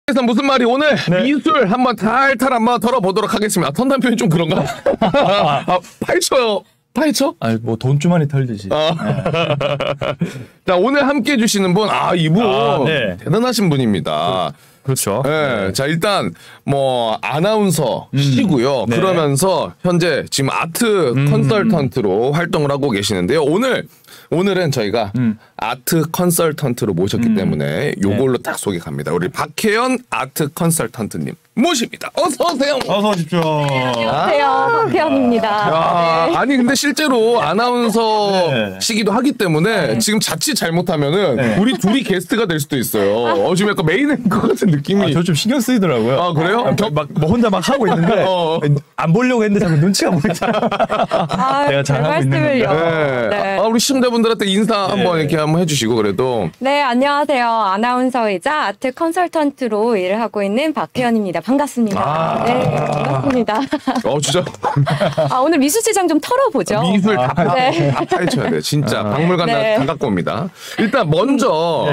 그래서 무슨 말이 오늘 미술 한번 탈탈 한번 털어보도록 하겠습니다. 턴다는 표현이 좀 그런가? 파헤쳐요. 파헤쳐? 아니 뭐 돈주머니 털듯이. 자, 오늘 함께 해주시는 분, 이분 네. 대단하신 분입니다. 그렇죠. 네. 자, 일단 뭐 아나운서시고요. 네. 그러면서 현재 지금 아트 컨설턴트로 활동을 하고 계시는데요. 오늘은 저희가 아트 컨설턴트로 모셨기 때문에 요걸로 딱 소개 갑니다. 우리 박혜연 아트 컨설턴트님 모십니다. 어서 오세요. 어서 오십시오. 안녕하세요. 박혜연입니다. 네. 아니 근데 실제로 아나운서시기도 하기 때문에 지금 자칫 잘못하면은 우리 둘이 게스트가 될 수도 있어요. 지금 약간 메인 앵커 같은 느낌이. 저 좀 신경 쓰이더라고요. 아, 그래요? 뭐 혼자 막 하고 있는데 안 보려고 했는데 자꾸 눈치가 보이잖아. 내가 잘하고 있는 건데. 네. 우리 시청자분들한테 인사 한번 이렇게 한번 해주시고 그래도. 네, 안녕하세요. 아나운서이자 아트 컨설턴트로 일을 하고 있는 박혜연입니다. 반갑습니다. 네, 반갑습니다. 진짜. 오늘 미술시장 좀 털어보죠. 미술 다 파헤쳐야 돼. 진짜 박물관 다 갖고 옵니다. 일단 먼저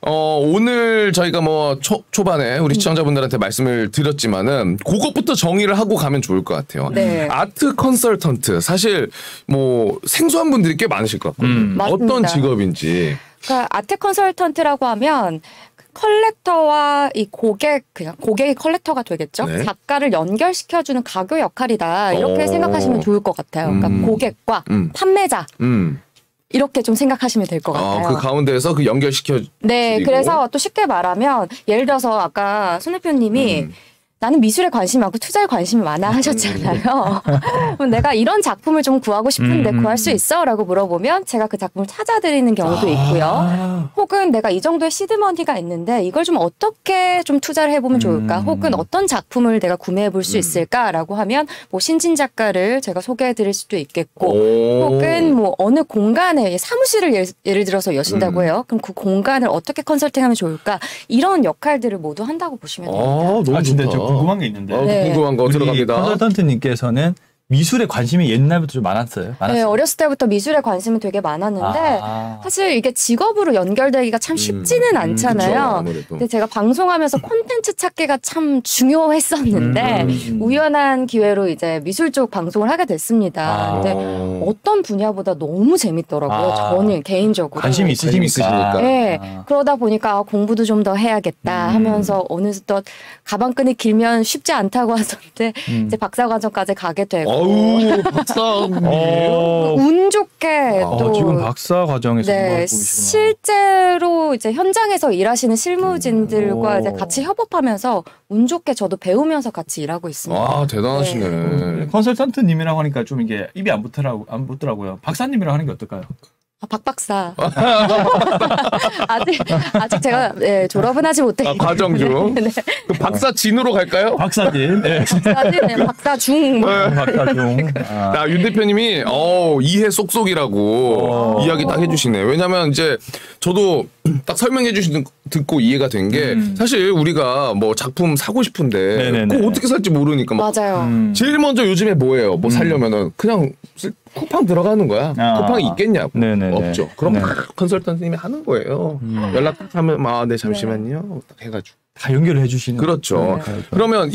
오늘 저희가 뭐 초반에 우리 시청자분들한테 말씀을 드렸지만은 그것부터 정의를 하고 가면 좋을 것 같아요. 네. 아트 컨설턴트 사실 뭐 생소한 분들이 꽤 많으실 것 같거든요. 어떤 직업인지. 그러니까 아트 컨설턴트라고 하면 컬렉터와 이 그냥 고객이 컬렉터가 되겠죠. 네. 작가를 연결시켜주는 가교 역할이다. 이렇게 생각하시면 좋을 것 같아요. 그러니까 고객과 판매자. 이렇게 좀 생각하시면 될 것 같아요. 그 가운데에서 그 연결시켜. 네, 그래서 또 쉽게 말하면 예를 들어서 아까 손 대표님이 나는 미술에 관심이 많고 투자에 관심이 많아 하셨잖아요. 그럼 내가 이런 작품을 좀 구하고 싶은데 구할 수 있어? 라고 물어보면 제가 그 작품을 찾아드리는 경우도 있고요. 혹은 내가 이 정도의 시드머니가 있는데 이걸 좀 어떻게 좀 투자를 해보면 좋을까? 혹은 어떤 작품을 내가 구매해 볼 수 있을까라고 하면 뭐 신진 작가를 제가 소개해 드릴 수도 있겠고 혹은 뭐 어느 공간에 사무실을 예를 들어서 여신다고 해요. 그럼 그 공간을 어떻게 컨설팅하면 좋을까? 이런 역할들을 모두 한다고 보시면 됩니다. 너무 진짜 좋다. 궁금한 게 있는데. 궁금한 거 들어갑니다. 컨설턴트님께서는 미술에 관심이 옛날부터 좀 많았어요? 네, 어렸을 때부터 미술에 관심은 되게 많았는데 사실 이게 직업으로 연결되기가 참 쉽지는 않잖아요. 그쵸, 근데 제가 방송하면서 콘텐츠 찾기가 참 중요했었는데 우연한 기회로 이제 미술 쪽 방송을 하게 됐습니다. 근데 어떤 분야보다 너무 재밌더라고요. 저는 개인적으로. 관심이 있으시니까. 네, 그러다 보니까 공부도 좀 더 해야겠다 하면서 어느덧 가방끈이 길면 쉽지 않다고 하셨는데 이제 박사과정까지 가게 되고 박사. 운 좋게 또 지금 박사 과정에서 실제로 이제 현장에서 일하시는 실무진들과 이제 같이 협업하면서 운 좋게 저도 배우면서 같이 일하고 있습니다. 대단하시네. 컨설턴트님이라고 하니까 좀 이게 입이 안 붙더라고요. 박사님이라고 하는 게 어떨까요? 박 박사. 아직 제가 졸업은 하지 못했기 과정 중. 그 박사진으로 갈까요? 박사진. 박사중. 박사중. 윤 대표님이 이해 쏙쏙이라고 이야기 딱 해주시네. 왜냐면 이제 저도 딱 설명해 주시는 듣고 이해가 된 게 사실 우리가 뭐 작품 사고 싶은데 그거 어떻게 살지 모르니까 맞아요. 제일 먼저 요즘에 뭐예요? 뭐 살려면은 그냥 쿠팡 들어가는 거야. 쿠팡이 있겠냐고. 없죠. 그럼 컨설턴트님이 하는 거예요. 연락 딱 하면 네 잠시만요. 딱 해가지고 다 연결을 해주시는. 그렇죠. 그러면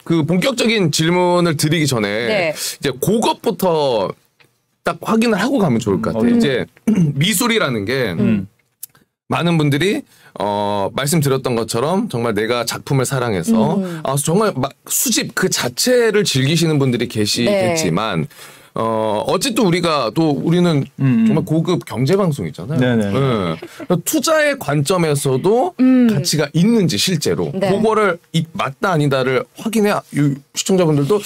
그 본격적인 질문을 드리기 전에 이제 그것부터 딱 확인을 하고 가면 좋을 것 같아요. 이제 미술이라는 게 많은 분들이 말씀드렸던 것처럼 정말 내가 작품을 사랑해서 정말 수집 그 자체를 즐기시는 분들이 계시겠지만 어쨌든 우리는 정말 고급 경제 방송이잖아요. 투자의 관점에서도 가치가 있는지 실제로 그거를 맞다 아니다를 확인해 시청자분들도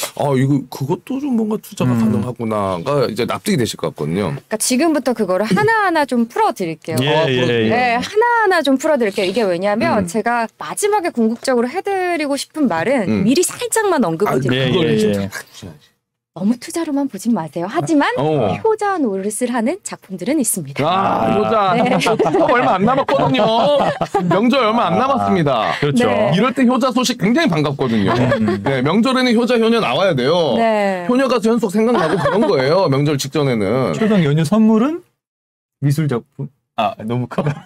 그것도 좀 뭔가 투자가 가능하구나가 이제 납득이 되실 것 같거든요. 그러니까 지금부터 그거를 하나하나 좀 풀어드릴게요. 예. 하나하나 좀 풀어드릴게요. 이게 왜냐하면 제가 마지막에 궁극적으로 해드리고 싶은 말은 미리 살짝만 언급을 드릴게요. 너무 투자로만 보진 마세요. 하지만 효자 노릇을 하는 작품들은 있습니다. 효자. 얼마 안 남았거든요. 명절 얼마 안 남았습니다. 그렇죠. 이럴 때 효자 소식 굉장히 반갑거든요. 명절에는 효자 효녀 나와야 돼요. 효녀 가수 현숙 생각나고 그런 거예요. 명절 직전에는. 추석 연휴 선물은 미술 작품. 너무 크다.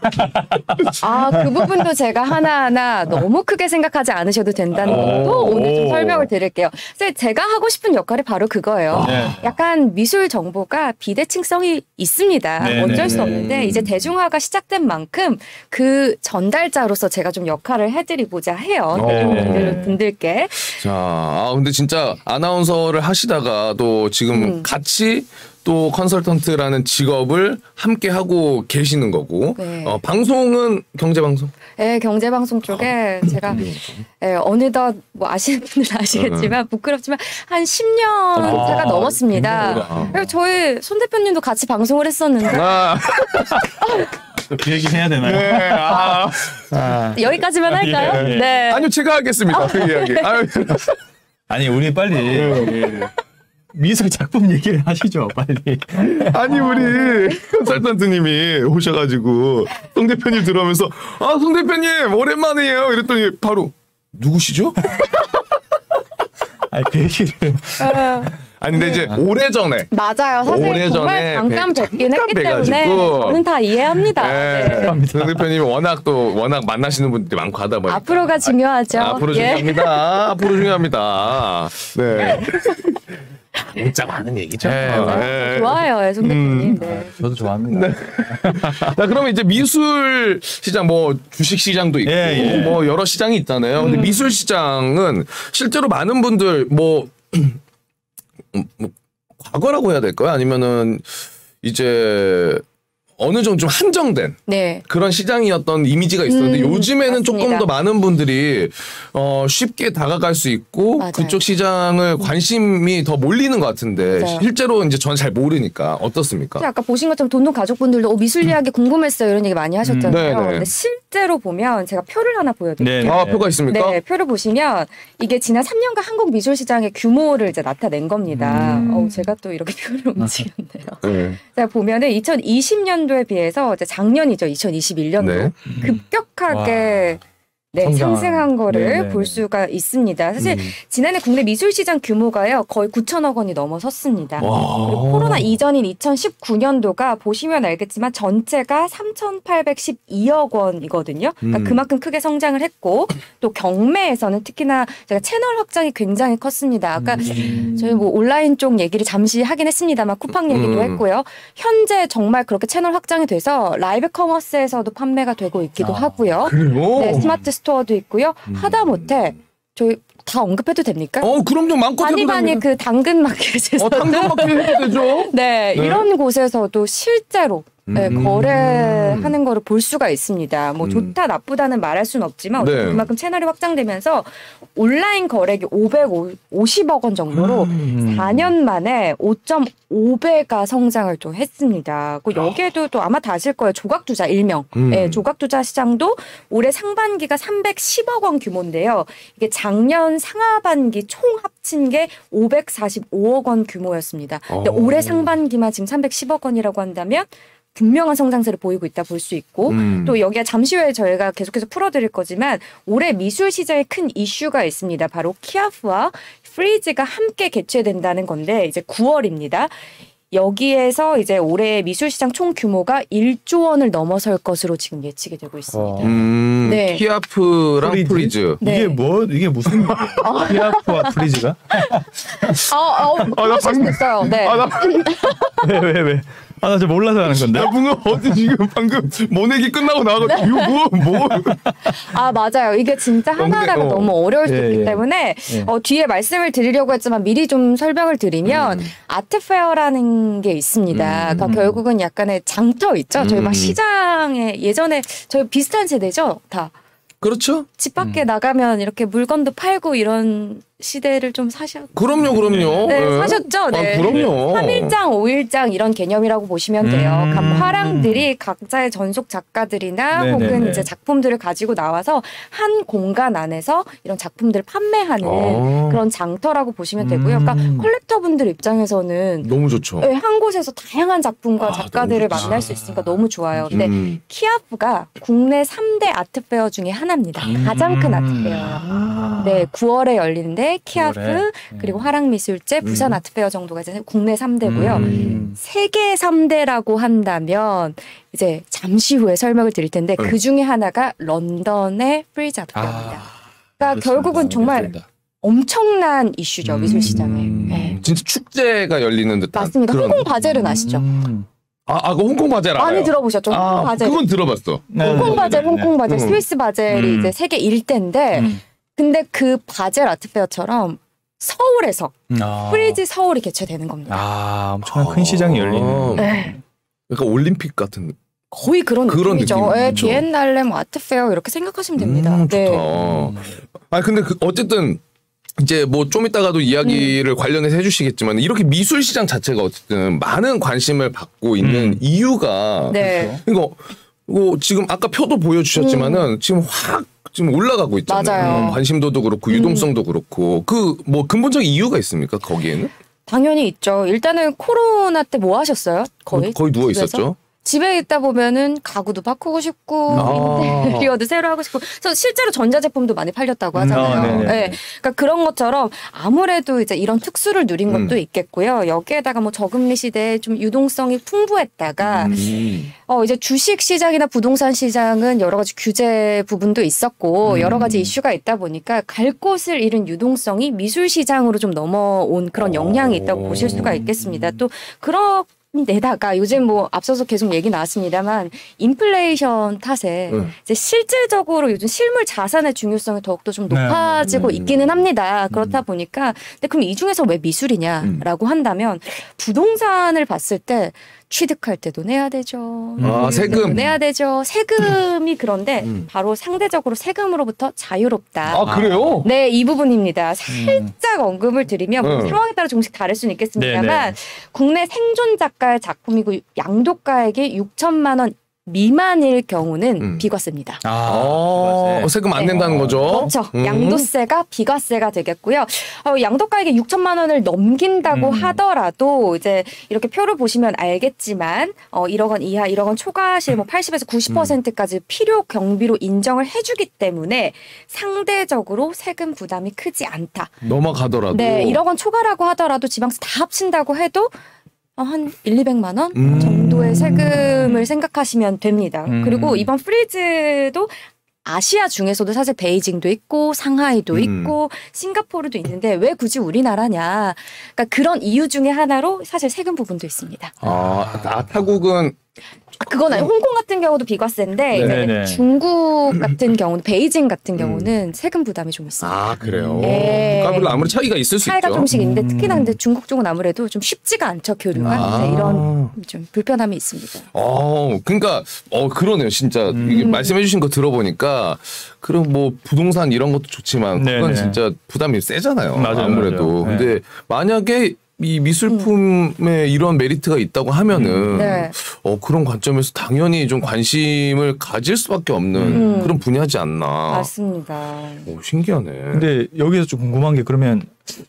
그 부분도 제가 하나하나 너무 크게 생각하지 않으셔도 된다는 것도 오늘 좀 설명을 드릴게요. 제가 하고 싶은 역할이 바로 그거예요. 약간 미술 정보가 비대칭성이 있습니다. 어쩔 수 없는데 이제 대중화가 시작된 만큼 그 전달자로서 제가 좀 역할을 해드리고자 해요. 분들께. 자, 근데 진짜 아나운서를 하시다가 또 지금 같이 또 컨설턴트라는 직업을 함께 하고 계시는 거고 방송은 경제방송? 네, 경제방송 쪽에 제가 어느덧 뭐 아시는 분들은 아시겠지만 부끄럽지만 한 10년 차가 넘었습니다. 그리고 저희 손 대표님도 같이 방송을 했었는데 그 얘기 해야 되나요? 네. 여기까지만 할까요? 네. 아니요, 제가 하겠습니다. 그 이야기. 아니 우리 빨리 미술 작품 얘기를 하시죠, 빨리. 아니 우리 컨설턴트님이 오셔가지고 송 대표님 들어오면서 송 대표님 오랜만이에요 이랬더니 바로 누구시죠? 아, 그 얘기를. 아니 근데 이제 오래전에 맞아요. 사실 오래전에 정말 잠깐 뵙긴 했기 때문에 뵈가지고. 저는 다 이해합니다. 네. 송 대표님이 워낙 만나시는 분들이 많고 하다 보니까 앞으로가 중요하죠. 앞으로 중요합니다. 앞으로 중요합니다. 네. 진짜 많은 얘기죠. 좋아요, 송 대표님. 네. 저도 좋아합니다. 자, 그러면 이제 미술 시장, 뭐 주식 시장도 있고, 뭐 여러 시장이 있잖아요. 근데 미술 시장은 실제로 많은 분들 뭐 과거라고 해야 될까요? 아니면은 이제 어느 정도 좀 한정된 그런 시장이었던 이미지가 있었는데 요즘에는 맞습니다. 조금 더 많은 분들이 쉽게 다가갈 수 있고 그쪽 시장을 관심이 더 몰리는 것 같은데 실제로 이제 저는 잘 모르니까 어떻습니까? 아까 보신 것처럼 돈돈 가족분들도 미술 이야기 궁금했어요 이런 얘기 많이 하셨잖아요. 근데 실제로 보면 제가 표를 하나 보여드릴게요. 표가 있습니까? 네, 표를 보시면 이게 지난 3년간 한국 미술 시장의 규모를 이제 나타낸 겁니다. 제가 또 이렇게 표를 움직였네요. 자, 보면은 2020년 도에 비해서 이제 작년이죠. 2021년도 급격하게 상승한 거를 볼 수가 있습니다. 사실 지난해 국내 미술 시장 규모가요 거의 9천억 원이 넘어섰습니다. 그리고 코로나 이전인 2019년도가 보시면 알겠지만 전체가 3,812억 원이거든요. 그러니까 그만큼 크게 성장을 했고 또 경매에서는 특히나 제가 채널 확장이 굉장히 컸습니다. 아까 저희 뭐 온라인 쪽 얘기를 잠시 하긴 했습니다만 쿠팡 얘기도 했고요. 현재 정말 그렇게 채널 확장이 돼서 라이브 커머스에서도 판매가 되고 있기도 하고요. 네, 스마트 스토어도 있고요. 하다못해 저희 다 언급해도 됩니까? 그럼요. 많거든요. 바니바니 그 당근 마켓에서 당근 마켓 해도 되죠. 네, 이런 곳에서도 실제로 거래하는 거를 볼 수가 있습니다. 뭐 좋다 나쁘다는 말할 수는 없지만 그만큼 채널이 확장되면서 온라인 거래액이 550억 원 정도로 4년 만에 5.5배가 성장을 또 했습니다. 여기에도 또 아마 다 아실 거예요. 조각투자 일명. 조각투자 시장도 올해 상반기가 310억 원 규모인데요. 이게 작년 상하반기 총 합친 게 545억 원 규모였습니다. 근데 올해 상반기만 지금 310억 원이라고 한다면 분명한 성장세를 보이고 있다 볼 수 있고 또 여기가 잠시 후에 저희가 계속해서 풀어드릴 거지만 올해 미술 시장에 큰 이슈가 있습니다. 바로 키아프와 프리즈가 함께 개최된다는 건데 이제 9월입니다. 여기에서 이제 올해 미술 시장 총 규모가 1조 원을 넘어설 것으로 지금 예측이 되고 있습니다. 키아프랑 프리즈. 이게 무슨 키아프와 프리즈가? 그럴 수 있어요. 네. 왜? 나 저 몰라서 하는 건데. 방금 모내기 끝나고 나와서 뭐? 맞아요. 이게 진짜 하나하나가 너무 어려울 수 있기 때문에 뒤에 말씀을 드리려고 했지만 미리 좀 설명을 드리면 아트페어라는 게 있습니다. 그러니까 결국은 약간의 장터 있죠. 저희 막 시장에 예전에 저희 비슷한 세대죠, 다. 그렇죠. 집 밖에 나가면 이렇게 물건도 팔고 이런 시대를 좀 사셨죠? 그럼요. 네, 사셨죠? 네. 그럼요. 3일장, 5일장 이런 개념이라고 보시면 돼요. 화랑들이 각자의 전속 작가들이나 혹은 이제 작품들을 가지고 나와서 한 공간 안에서 이런 작품들을 판매하는 그런 장터라고 보시면 되고요. 그러니까 컬렉터분들 입장에서는 너무 좋죠. 네, 한 곳에서 다양한 작품과 작가들을 만날 수 있으니까 너무 좋아요. 근데 키아프가 국내 3대 아트페어 중에 하나입니다. 가장 큰 아트페어예요. 네, 9월에 열리는데 9월에 키아프 그리고 화랑미술제, 부산 아트페어 정도가 이제 국내 3대고요. 세계 3대라고 한다면 이제 잠시 후에 설명을 드릴 텐데 그 중에 하나가 런던의 프리즈 아트페어입니다. 그러니까 결국은 정말 엄청난 이슈죠, 미술 시장에. 네. 진짜 축제가 열리는 듯한. 맞습니다. 홍콩 바젤은 아시죠? 그 홍콩 바젤 알아요. 많이 들어보셨죠? 홍콩 바젤. 그건 들어봤어. 홍콩 바젤, 스위스 바젤이 이제 세계 1대인데 근데 그 바젤 아트페어처럼 서울에서 프리즈 서울이 개최되는 겁니다. 엄청난 큰 시장이 열리는. 네. 그러니까 올림픽 같은. 거의 그런 느낌이죠. 느낌. 예, 비엔날레, 뭐 아트페어 이렇게 생각하시면 됩니다. 좋다. 네. 근데 어쨌든 이제 뭐 좀 이따가도 이야기를 관련해서 해주시겠지만 이렇게 미술 시장 자체가 어쨌든 많은 관심을 받고 있는 이유가 이거 지금 아까 표도 보여주셨지만은 지금 지금 올라가고 있잖아요. 맞아요. 관심도도 그렇고 유동성도 그렇고 그 뭐 근본적인 이유가 있습니까 거기에는? 당연히 있죠. 일단은 코로나 때 뭐 하셨어요? 거의 누워 있었죠. 집에 있다 보면은 가구도 바꾸고 싶고 인테리어도 새로 하고 싶고 그래서 실제로 전자제품도 많이 팔렸다고 하잖아요. 네. 그러니까 그런 것처럼 아무래도 이제 이런 특수를 누린 것도 있겠고요. 여기에다가 뭐 저금리 시대에 좀 유동성이 풍부했다가 이제 주식 시장이나 부동산 시장은 여러 가지 규제 부분도 있었고 여러 가지 이슈가 있다 보니까 갈 곳을 잃은 유동성이 미술 시장으로 좀 넘어온 그런 영향이 있다고 보실 수가 있겠습니다. 또 데다가 요즘 뭐 앞서서 계속 얘기 나왔습니다만 인플레이션 탓에 이제 실질적으로 요즘 실물 자산의 중요성이 더욱더 좀 높아지고 있기는 합니다. 그렇다 보니까 근데 그럼 이 중에서 왜 미술이냐라고 한다면 부동산을 봤을 때 취득할 때도 내야 되죠. 세금 내야 되죠. 세금이 그런데 바로 상대적으로 세금으로부터 자유롭다. 그래요? 네, 이 부분입니다. 살짝 언급을 드리면 뭐 상황에 따라 조금씩 다를 수는 있겠습니다만 국내 생존 작가의 작품이고 양도가액이 6천만 원 미만일 경우는 비과세입니다. 세금 안 낸다는 거죠? 그렇죠. 양도세가 비과세가 되겠고요. 양도가액이 6천만 원을 넘긴다고 하더라도 이제 이렇게 표를 보시면 알겠지만 1억 원 이하, 1억 원 초과 시 뭐 80에서 90%까지 필요 경비로 인정을 해주기 때문에 상대적으로 세금 부담이 크지 않다. 넘어가더라도. 네, 1억 원 초과라고 하더라도 지방세 다 합친다고 해도 한 1,200만 원 정도의 세금을 생각하시면 됩니다. 그리고 이번 프리즈도 아시아 중에서도 사실 베이징도 있고 상하이도 있고 싱가포르도 있는데 왜 굳이 우리나라냐. 그러니까 그런 이유 중에 하나로 사실 세금 부분도 있습니다. 타국은 그건 아니에요. 홍콩 같은 경우도 비과세인데 이제 중국 같은 경우는 베이징 같은 경우는 세금 부담이 좀 있습니다. 그래요? 네. 그러니까 아무래도 차이가 있을 수 있죠. 차이가 조금씩 있는데 특히나 근데 중국 쪽은 아무래도 좀 쉽지가 않죠. 교류가. 이런 좀 불편함이 있습니다. 그러니까 그러네요. 진짜 이게 말씀해 주신 거 들어보니까 그럼 뭐 부동산 이런 것도 좋지만 그건 진짜 부담이 세잖아요. 아무래도. 근데 만약에 이 미술품에 이런 메리트가 있다고 하면은 그런 관점에서 당연히 좀 관심을 가질 수밖에 없는 그런 분야지 않나. 맞습니다. 신기하네. 근데 여기서 좀 궁금한 게 그러면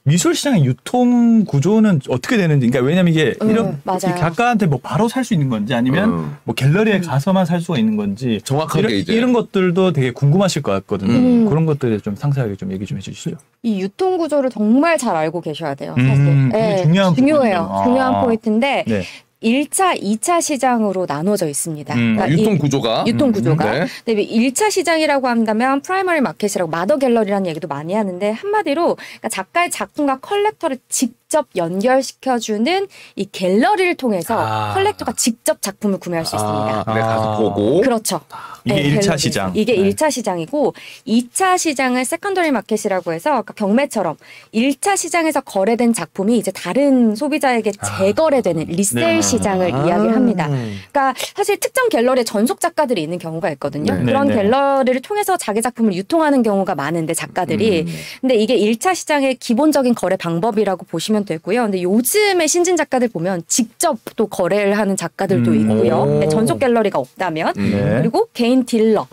미술 시장의 유통 구조는 어떻게 되는지, 그러니까 왜냐면 이게 이런 작가한테 뭐 바로 살 수 있는 건지 아니면 뭐 갤러리에 가서만 살 수가 있는 건지 정확하게 이런 것들도 되게 궁금하실 것 같거든요. 그런 것들에 좀 상세하게 좀 얘기 좀 해주시죠. 이 유통 구조를 정말 잘 알고 계셔야 돼요. 사실. 네, 중요해요. 중요한 포인트인데. 1차, 2차 시장으로 나눠져 있습니다. 그러니까 유통 구조가. 근데 1차 시장이라고 한다면 프라이머리 마켓이라고 마더 갤러리라는 얘기도 많이 하는데 한마디로 그러니까 작가의 작품과 컬렉터를 직접 연결시켜주는 이 갤러리를 통해서 컬렉터가 직접 작품을 구매할 수 있습니다. 가서 보고. 그렇죠. 이게 1차 시장. 이게 1차 시장이고 2차 시장은 세컨더리 마켓이라고 해서 아까 경매처럼 1차 시장에서 거래된 작품이 이제 다른 소비자에게 재거래되는 리셀 시장을 이야기를 합니다. 그러니까 사실 특정 갤러리에 전속 작가들이 있는 경우가 있거든요. 그런 갤러리를 통해서 자기 작품을 유통하는 경우가 많은데 작가들이. 근데 이게 1차 시장의 기본적인 거래 방법이라고 보시면 되고요. 근데 요즘에 신진 작가들 보면 직접 또 거래를 하는 작가들도 있고요. 전속 갤러리가 없다면. 그리고 개인 딜러.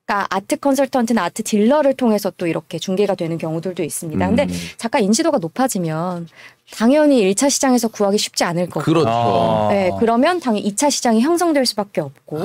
그러니까 아트 컨설턴트나 아트 딜러를 통해서 또 이렇게 중개가 되는 경우들도 있습니다. 근데 작가 인지도가 높아지면 당연히 1차 시장에서 구하기 쉽지 않을 거고. 그렇죠. 네, 그러면 당연히 2차 시장이 형성될 수밖에 없고.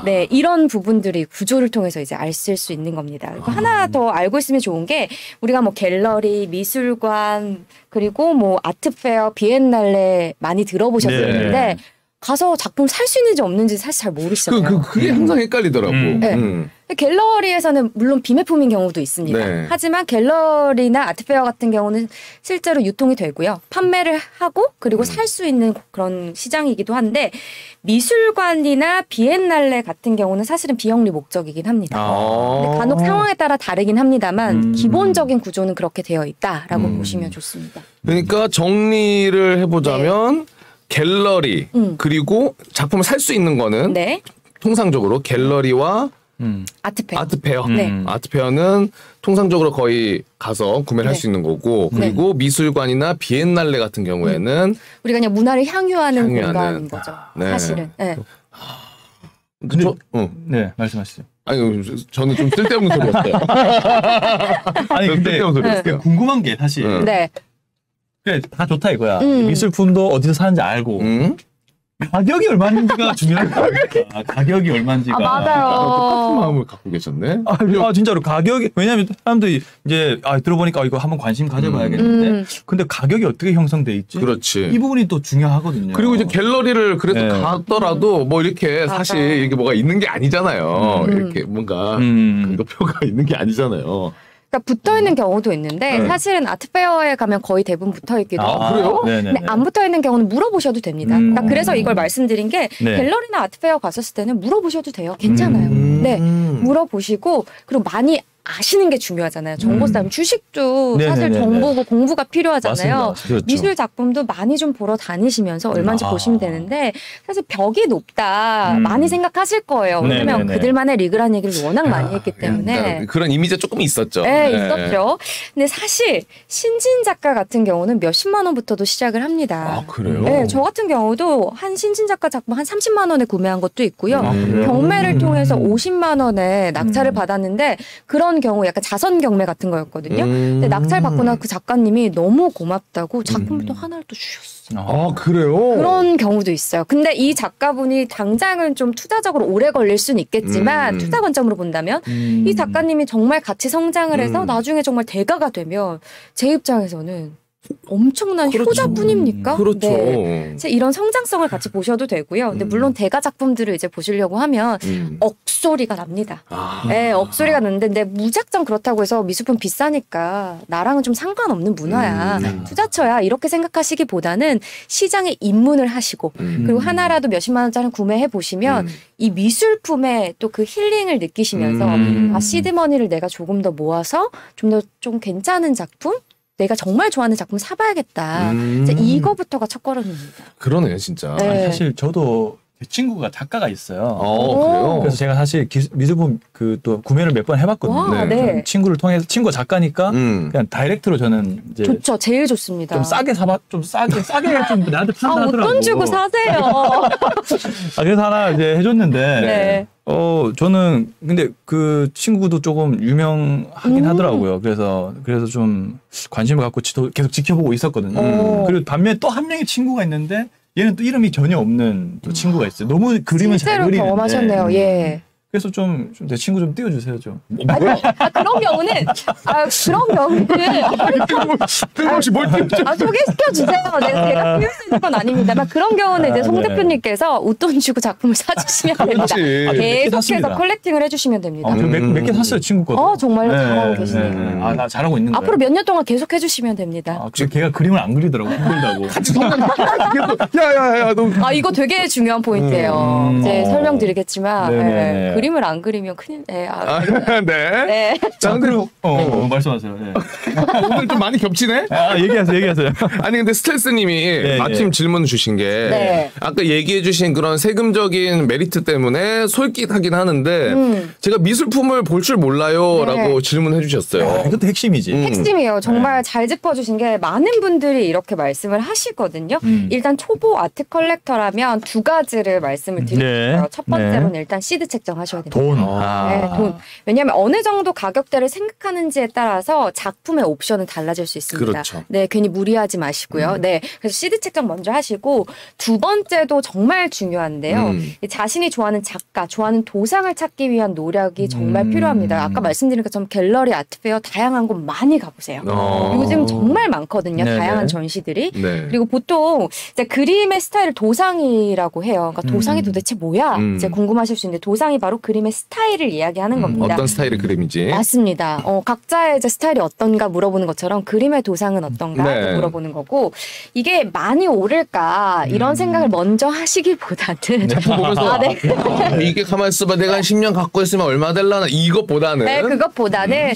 네, 이런 부분들이 구조를 통해서 이제 알 수 있는 겁니다. 그리고 하나 더 알고 있으면 좋은 게 우리가 뭐 갤러리, 미술관, 그리고 뭐 아트페어, 비엔날레 많이 들어보셨을 텐데 가서 작품 살 수 있는지 없는지 사실 잘 모르시잖아요. 그게 항상 헷갈리더라고. 네. 갤러리에서는 물론 비매품인 경우도 있습니다. 네. 하지만 갤러리나 아트페어 같은 경우는 실제로 유통이 되고요. 판매를 하고 그리고 살 수 있는 그런 시장이기도 한데 미술관이나 비엔날레 같은 경우는 사실은 비영리 목적이긴 합니다. 근데 간혹 상황에 따라 다르긴 합니다만 기본적인 구조는 그렇게 되어 있다라고 보시면 좋습니다. 그러니까 정리를 해보자면 갤러리 그리고 작품을 살 수 있는 거는 통상적으로 갤러리와 아트페어. 아트페어는 통상적으로 거의 가서 구매를 할 수 있는 거고 그리고 미술관이나 비엔날레 같은 경우에는 우리가 그냥 문화를 향유하는 공간인 거죠. 사실은. 네. 근데 네, 말씀하시죠. 아니 저는 좀 쓸데없는 소리였어요. 아니 근데 궁금한 게 사실 그래 다 좋다 이거야. 미술품도 어디서 사는지 알고 가격이 얼마인지가 중요한 거야. 가격이 얼마인지가. 맞아요. 똑같은 마음을 갖고 계셨네. 진짜로 가격이 왜냐하면 사람들이 이제 들어보니까 이거 한번 관심 가져봐야겠는데 근데 가격이 어떻게 형성돼 있지? 그렇지. 이 부분이 또 중요하거든요. 그리고 이제 갤러리를 그래도 가더라도 뭐 이렇게 사실 이게 뭐가 있는 게 아니잖아요. 이렇게 뭔가 근거표가 있는 게 아니잖아요. 그러니까 붙어 있는 경우도 있는데 사실은 아트페어에 가면 거의 대부분 붙어 있기도 하고 근데 안 붙어 있는 경우는 물어보셔도 됩니다. 그러니까 그래서 이걸 말씀드린 게 갤러리나 아트페어 갔었을 때는 물어보셔도 돼요. 괜찮아요. 네, 물어보시고 그리고 많이 아시는 게 중요하잖아요. 정보 싸움. 주식도 사실 정보고 공부가 필요하잖아요. 그렇죠. 미술 작품도 많이 좀 보러 다니시면서 얼마인지 보시면 되는데 사실 벽이 높다 많이 생각하실 거예요. 왜냐면 그들만의 리그란 얘기를 워낙 많이 했기 때문에. 그런 이미지가 조금 있었죠. 네, 있었죠. 근데 사실 신진 작가 같은 경우는 몇십만 원부터도 시작을 합니다. 그래요? 네, 저 같은 경우도 한 신진 작가 작품 한 30만 원에 구매한 것도 있고요. 경매를 통해서 50만 원에 낙찰을 받았는데 그런 경우 약간 자선 경매 같은 거였거든요. 근데 낙찰 받고 나 그 작가님이 너무 고맙다고 작품을 또 하나를 또 주셨어요. 그래요? 그런 경우도 있어요. 근데 이 작가분이 당장은 좀 투자적으로 오래 걸릴 수는 있겠지만 투자 관점으로 본다면 이 작가님이 정말 같이 성장을 해서 나중에 정말 대가가 되면 제 입장에서는 엄청난 효자뿐입니까? 그렇죠. 네. 이런 성장성을 같이 보셔도 되고요. 근데 물론 대가 작품들을 이제 보시려고 하면 억소리가 납니다. 네, 억소리가 나는데 근데 무작정 그렇다고 해서 미술품 비싸니까 나랑은 좀 상관없는 문화야. 투자처야. 이렇게 생각하시기보다는 시장에 입문을 하시고 그리고 하나라도 몇십만 원짜리 구매해 보시면 이 미술품의 또 그 힐링을 느끼시면서 시드머니를 내가 조금 더 모아서 좀 괜찮은 작품 내가 정말 좋아하는 작품 사봐야겠다. 이거부터가 첫걸음입니다. 그러네요, 진짜. 사실 저도 제 친구가 작가가 있어요. 그래요? 그래서 제가 사실 미술품 또 구매를 몇 번 해봤거든요. 친구를 통해서 친구가 작가니까 그냥 다이렉트로 저는 이제 좋죠, 제일 좋습니다. 좀 싸게 좀 나한테 판다 하더라고. 돈 주고 사세요. 그래서 하나 이제 해줬는데. 저는 근데 그 친구도 조금 유명하긴 하더라고요. 그래서 좀 관심을 갖고 계속 지켜보고 있었거든요. 그리고 반면에 또 한 명의 친구가 있는데 얘는 또 이름이 전혀 없는 또 친구가 있어요. 너무 그림을 잘 그리는데. 실제로 경험하셨네요. 예. 그래서 좀 내 친구 좀 띄워주세요 좀. 그런 경우는 뜬금없이 뭘 소개시켜 주세요. 제가 띄울 수 있는 건 아닙니다만 그런 경우는 이제 송 대표님께서 웃돈 주고 작품을 사주시면 됩니다. 계속해서 컬렉팅을 해주시면 됩니다. 몇 개 샀어요 친구 거. 정말요? 잘하고 계시네요. 나 잘하고 있는 거예요. 앞으로 몇 년 동안 계속 해주시면 됩니다. 걔가 그림을 안 그리더라고 힘들다고. 같이 야야야 너. 이거 되게 중요한 포인트예요. 이제 설명드리겠지만 그림을 안 그리면 큰일. 네. 자, 그리고 말씀하세요. 오늘 좀 많이 겹치네. 얘기하세요. 아니 근데 스텔스님이 마침 질문 주신 게 아까 얘기해주신 그런 세금적인 메리트 때문에 솔깃하긴 하는데 제가 미술품을 볼 줄 몰라요라고 질문해주셨어요. 이것도 핵심이지. 핵심이에요. 정말 잘 짚어주신 게 많은 분들이 이렇게 말씀을 하시거든요. 일단 초보 아트 컬렉터라면 두 가지를 말씀을 드릴게요. 첫 번째로는 일단 시드 책정하셔야 생각하셔야 됩니다. 돈. 네, 돈. 왜냐하면 어느 정도 가격대를 생각하는지에 따라서 작품의 옵션은 달라질 수 있습니다. 그렇죠. 네, 괜히 무리하지 마시고요. 네, 그래서 시드 책정 먼저 하시고 두 번째도 정말 중요한데요. 자신이 좋아하는 작가, 좋아하는 도상을 찾기 위한 노력이 정말 필요합니다. 아까 말씀드린 것처럼 갤러리, 아트페어 다양한 곳 많이 가보세요. 요즘 정말 많거든요. 네네. 다양한 전시들이. 네. 그리고 보통 이제 그림의 스타일을 도상이라고 해요. 그러니까 도상이 도대체 뭐야? 이제 궁금하실 수 있는데 도상이 바로 그림의 스타일을 이야기하는 겁니다. 어떤 스타일의 그림인지. 맞습니다. 각자의 이제 스타일이 어떤가 물어보는 것처럼 그림의 도상은 어떤가 네. 물어보는 거고 이게 많이 오를까 이런 생각을 먼저 하시기보다는 작품 보면서 네. 이게 가만 있어봐 내가 한 10년 갖고 있으면 얼마 될라나 이것보다는 네, 그것보다는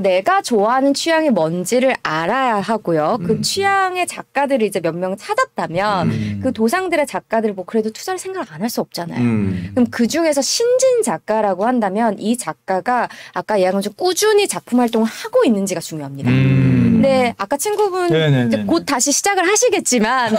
내가 좋아하는 취향이 뭔지를 알아야 하고요. 그 취향의 작가들을 이제 몇 명 찾았다면 그 도상들의 작가들 뭐 그래도 투자를 생각 안 할 수 없잖아요. 그럼 그 중에서 신진 작가라고 한다면 이 작가가 아까 이야기한 좀 꾸준히 작품 활동을 하고 있는지가 중요합니다. 네, 아까 친구분 이제 곧 다시 시작을 하시겠지만,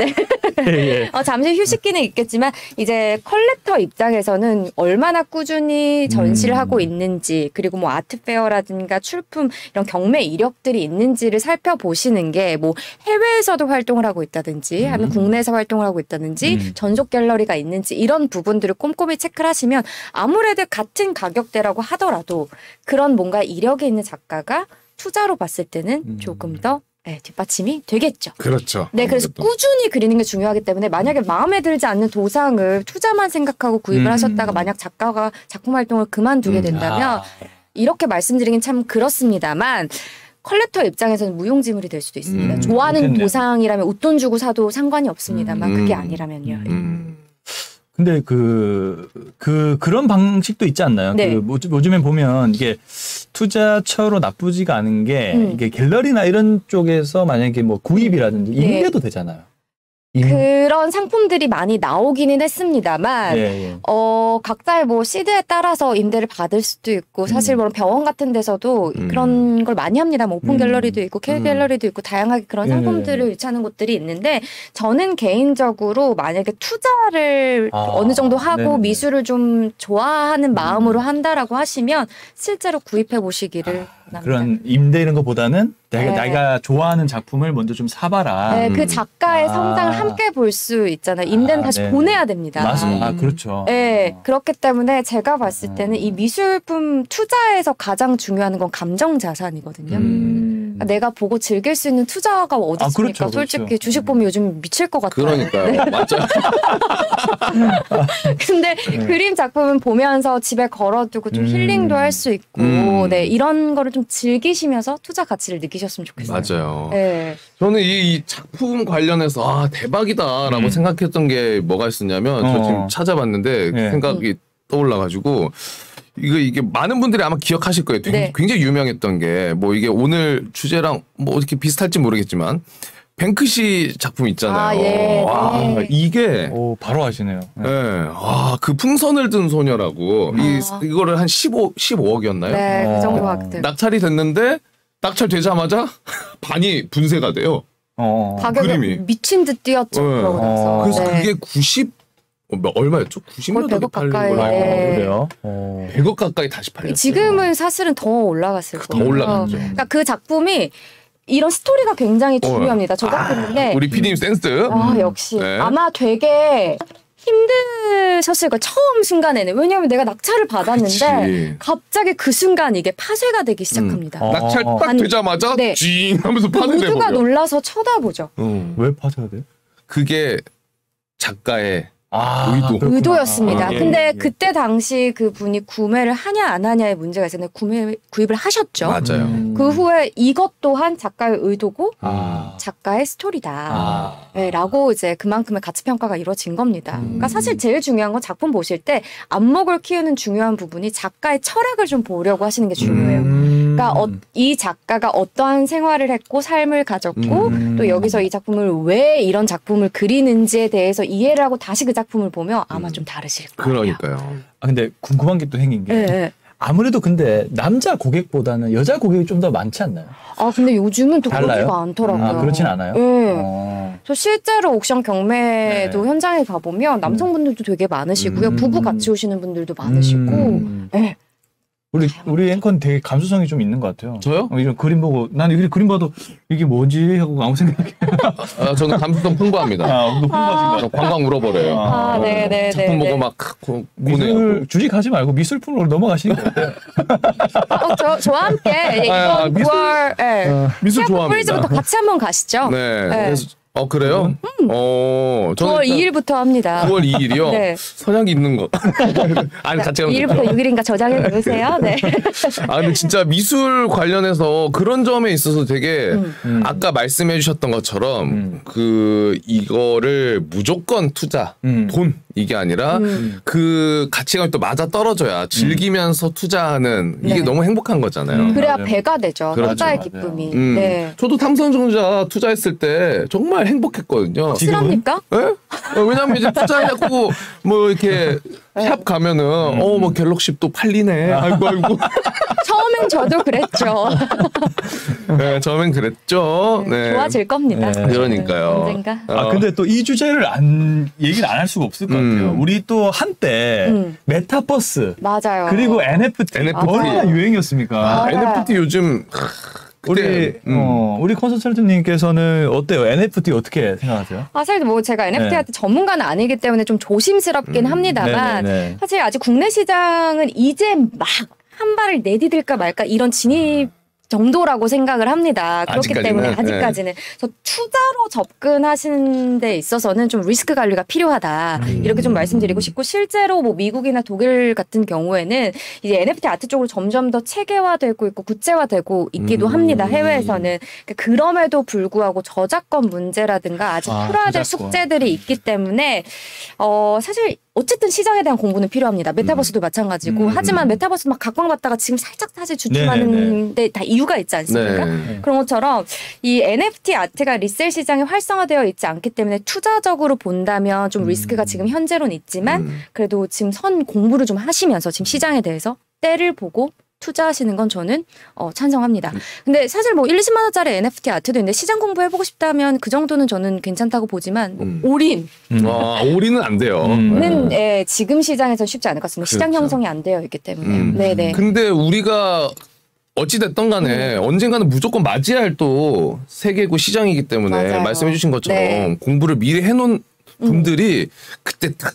네. 잠시 휴식기는 있겠지만 이제 컬렉터 입장에서는 얼마나 꾸준히 전시를 하고 있는지 그리고 뭐 아트페어라든가 출품 이런 경매 이력들이 있는지를 살펴보시는 게 뭐 해외에서도 활동을 하고 있다든지 아니면 국내에서 활동을 하고 있다든지 전속 갤러리가 있는지 이런 부분들을 꼼꼼히 체크를 하시면 아무래도 같은 가격대라고 하더라도 그런 뭔가 이력이 있는 작가가 투자로 봤을 때는 조금 더 뒷받침이 되겠죠. 그렇죠. 네, 그래서 꾸준히 그리는 게 중요하기 때문에 만약에 마음에 들지 않는 도상을 투자만 생각하고 구입을 하셨다가 만약 작가가 작품 활동을 그만두게 된다면 이렇게 말씀드리긴 참 그렇습니다만 컬렉터 입장에서는 무용지물이 될 수도 있습니다. 좋아하는 그렇겠네요. 도상이라면 웃돈 주고 사도 상관이 없습니다만 그게 아니라면요. 근데 그런 방식도 있지 않나요? 네. 요즘엔 보면 이게 투자처로 나쁘지가 않은 게 이게 갤러리나 이런 쪽에서 만약에 뭐 구입이라든지 임대도 되잖아요. 그런 상품들이 많이 나오기는 했습니다만 각자의 뭐 시드에 따라서 임대를 받을 수도 있고 사실 뭐 병원 같은 데서도 그런 걸 많이 합니다. 뭐 오픈 갤러리도 있고 K 갤러리도 있고 다양하게 그런 상품들을 유치하는 곳들이 있는데 저는 개인적으로 만약에 투자를 어느 정도 하고 미술을 좀 좋아하는 마음으로 한다라고 하시면 실제로 구입해 보시기를 그런 임대 이런 것보다는 내가 좋아하는 작품을 먼저 좀 사봐라. 네, 그 작가의 성장을 함께 볼 수 있잖아요. 임대는 다시 보내야 됩니다. 맞습니다. 그렇죠. 네, 그렇기 때문에 제가 봤을 때는 이 미술품 투자에서 가장 중요한 건 감정 자산이거든요. 내가 보고 즐길 수 있는 투자가 어디 있습니까? 그렇죠, 솔직히 그렇죠. 주식 보면 요즘 미칠 것 같아요. 그러니까요. 네. 맞아요. 근데 그림 작품은 보면서 집에 걸어두고 좀 힐링도 할 수 있고 네, 이런 거를 좀 즐기시면서 투자 가치를 느끼셨으면 좋겠어요. 맞아요. 네. 저는 이 작품 관련해서 대박이다라고 생각했던 게 뭐가 있었냐면 저 지금 찾아봤는데 생각이 떠올라가지고 이게 많은 분들이 아마 기억하실 거예요. 굉장히 유명했던 게 뭐 이게 오늘 주제랑 뭐 어떻게 비슷할지 모르겠지만 뱅크시 작품 있잖아요. 와, 이게 바로 아시네요. 그 풍선을 든 소녀라고 이거를 한 15억이었나요? 네, 그 정도 가격대. 낙찰이 됐는데 낙찰되자마자 반이 분쇄가 돼요. 가격이 그림이. 미친 듯 뛰었죠. 그래서 그게 90 얼마였죠? 90만 원에 100억 팔린 가까이. 거예요. 그래요? 100억 가까이 다시 팔렸어요. 지금은 사실은 더 올라갔을 거예요. 더 올라갔죠. 그러니까 그 작품이 이런 스토리가 굉장히 중요합니다. 저 같은데 우리 PD님 센스. 역시 네. 아마 되게 힘드셨을 거예요. 처음 순간에는. 왜냐하면 내가 낙찰을 받았는데 그치. 갑자기 그 순간 이게 파쇄가 되기 시작합니다. 낙찰 딱 되자마자 징 하면서 파쇄돼 모두가 버려. 놀라서 쳐다보죠. 왜 파쇄가 돼요? 그게 작가의 의도였습니다. 예, 근데 그때 당시 그 분이 구매를 하냐 안 하냐의 문제가 있었는데 구입을 하셨죠. 맞아요. 그 후에 이것 또한 작가의 의도고 작가의 스토리다. 라고 이제 그만큼의 가치 평가가 이루어진 겁니다. 그러니까 사실 제일 중요한 건 작품 보실 때 안목을 키우는 중요한 부분이 작가의 철학을 좀 보려고 하시는 게 중요해요. 그러니까 이 작가가 어떠한 생활을 했고 삶을 가졌고 또 여기서 이 작품을 왜 이런 작품을 그리는지에 대해서 이해를 하고 다시 그 작품을 보면 아마 좀 다르실 거예요. 그러니까요. 근데 궁금한 게 또 생긴 게 아무래도 근데 남자 고객보다는 여자 고객이 좀 더 많지 않나요? 아 근데 요즘은 또 달라요? 그렇지가 않더라고요. 아, 그렇진 않아요? 네. 저 실제로 옥션 경매도 네. 현장에 가보면 남성분들도 되게 많으시고요. 부부 같이 오시는 분들도 많으시고. 네. 우리 앵커는 되게 감수성이 좀 있는 것 같아요. 저요? 이런 그림 보고 난 이 그림 봐도 이게 뭐지 하고 아무 생각이. 저는 감수성 풍부합니다. 높은 것인가. 관광 물어버려요. 아, 네네. 작품 보고 막 고뇌하고. 미술 주식하지 말고 미술품으로 넘어가시는 거예요. 저와 함께 이번 9월 미술 시아프 프리즈부터 좋아합니다. 같이 한번 가시죠. 네. 그래서 그래요? 저는 9월 2일부터 합니다. 9월 2일이요? 네. 선약이 있는 거. 아니, 같이 가면 2일부터 6일인가 저장해 놓으세요. 네. 근데 진짜 미술 관련해서 그런 점에 있어서 되게 아까 말씀해 주셨던 것처럼 이거를 무조건 투자, 돈 이게 아니라 그 가치관이 또 맞아 떨어져야 즐기면서 투자하는 이게 네. 너무 행복한 거잖아요. 그래야 맞아요. 배가 되죠. 그렇죠. 투자의 맞아요. 기쁨이. 네. 저도 삼성전자 투자했을 때 정말 행복했거든요. 실합니까? 네? 왜냐면 이제 투자하고 뭐 이렇게 샵 가면은 뭐 갤럭시 또 팔리네. 아이고. 처음엔 저도 그랬죠. 네, 처음엔 그랬죠. 네. 좋아질 겁니다. 네. 그러니까요. 언젠가. 근데 또 이 주제를 얘기를 안 할 수가 없을 것 같아요. 우리 또 한때 메타버스 맞아요. 그리고 NFT 얼마나 유행이었습니까? NFT 요즘 우리 컨설턴트님께서는 어때요? NFT 어떻게 생각하세요? 사실 뭐 제가 NFT한테 네. 전문가는 아니기 때문에 좀 조심스럽긴 합니다만 네네네. 사실 아직 국내 시장은 이제 막 한 발을 내디딜까 말까 이런 진입 정도라고 생각을 합니다. 그렇기 때문에 아직까지는 그래서 투자로 접근하시는 데 있어서는 좀 리스크 관리가 필요하다. 이렇게 좀 말씀드리고 싶고 실제로 뭐 미국이나 독일 같은 경우에는 이제 NFT 아트 쪽으로 점점 더 체계화되고 있고 구체화되고 있기도 합니다. 해외에서는. 그럼에도 불구하고 저작권 문제라든가 아직 풀어야 될 숙제들이 있기 때문에 사실 어쨌든 시장에 대한 공부는 필요합니다. 메타버스도 마찬가지고. 하지만 메타버스 막 각광받다가 지금 살짝 사실 주춤하는데 다 이유가 있지 않습니까? 네. 그런 것처럼 이 NFT 아트가 리셀 시장이 활성화되어 있지 않기 때문에 투자적으로 본다면 좀 리스크가 지금 현재로는 있지만 그래도 지금 선 공부를 좀 하시면서 지금 시장에 대해서 때를 보고 투자하시는 건 저는 찬성합니다. 근데 사실 뭐 1, 20만 원짜리 NFT 아트도 있는데 시장 공부해보고 싶다면 그 정도는 저는 괜찮다고 보지만 뭐 올인 올인은 안 돼요. 는 지금 시장에서 쉽지 않을 것 같습니다. 시장 그렇죠. 형성이 안 되어 있기 때문에. 네네. 근데 우리가 어찌됐든 간에 언젠가는 무조건 맞이해야 할 또 세계고 시장이기 때문에 맞아요. 말씀해 주신 것처럼 네. 공부를 미리 해놓은 분들이 그때 딱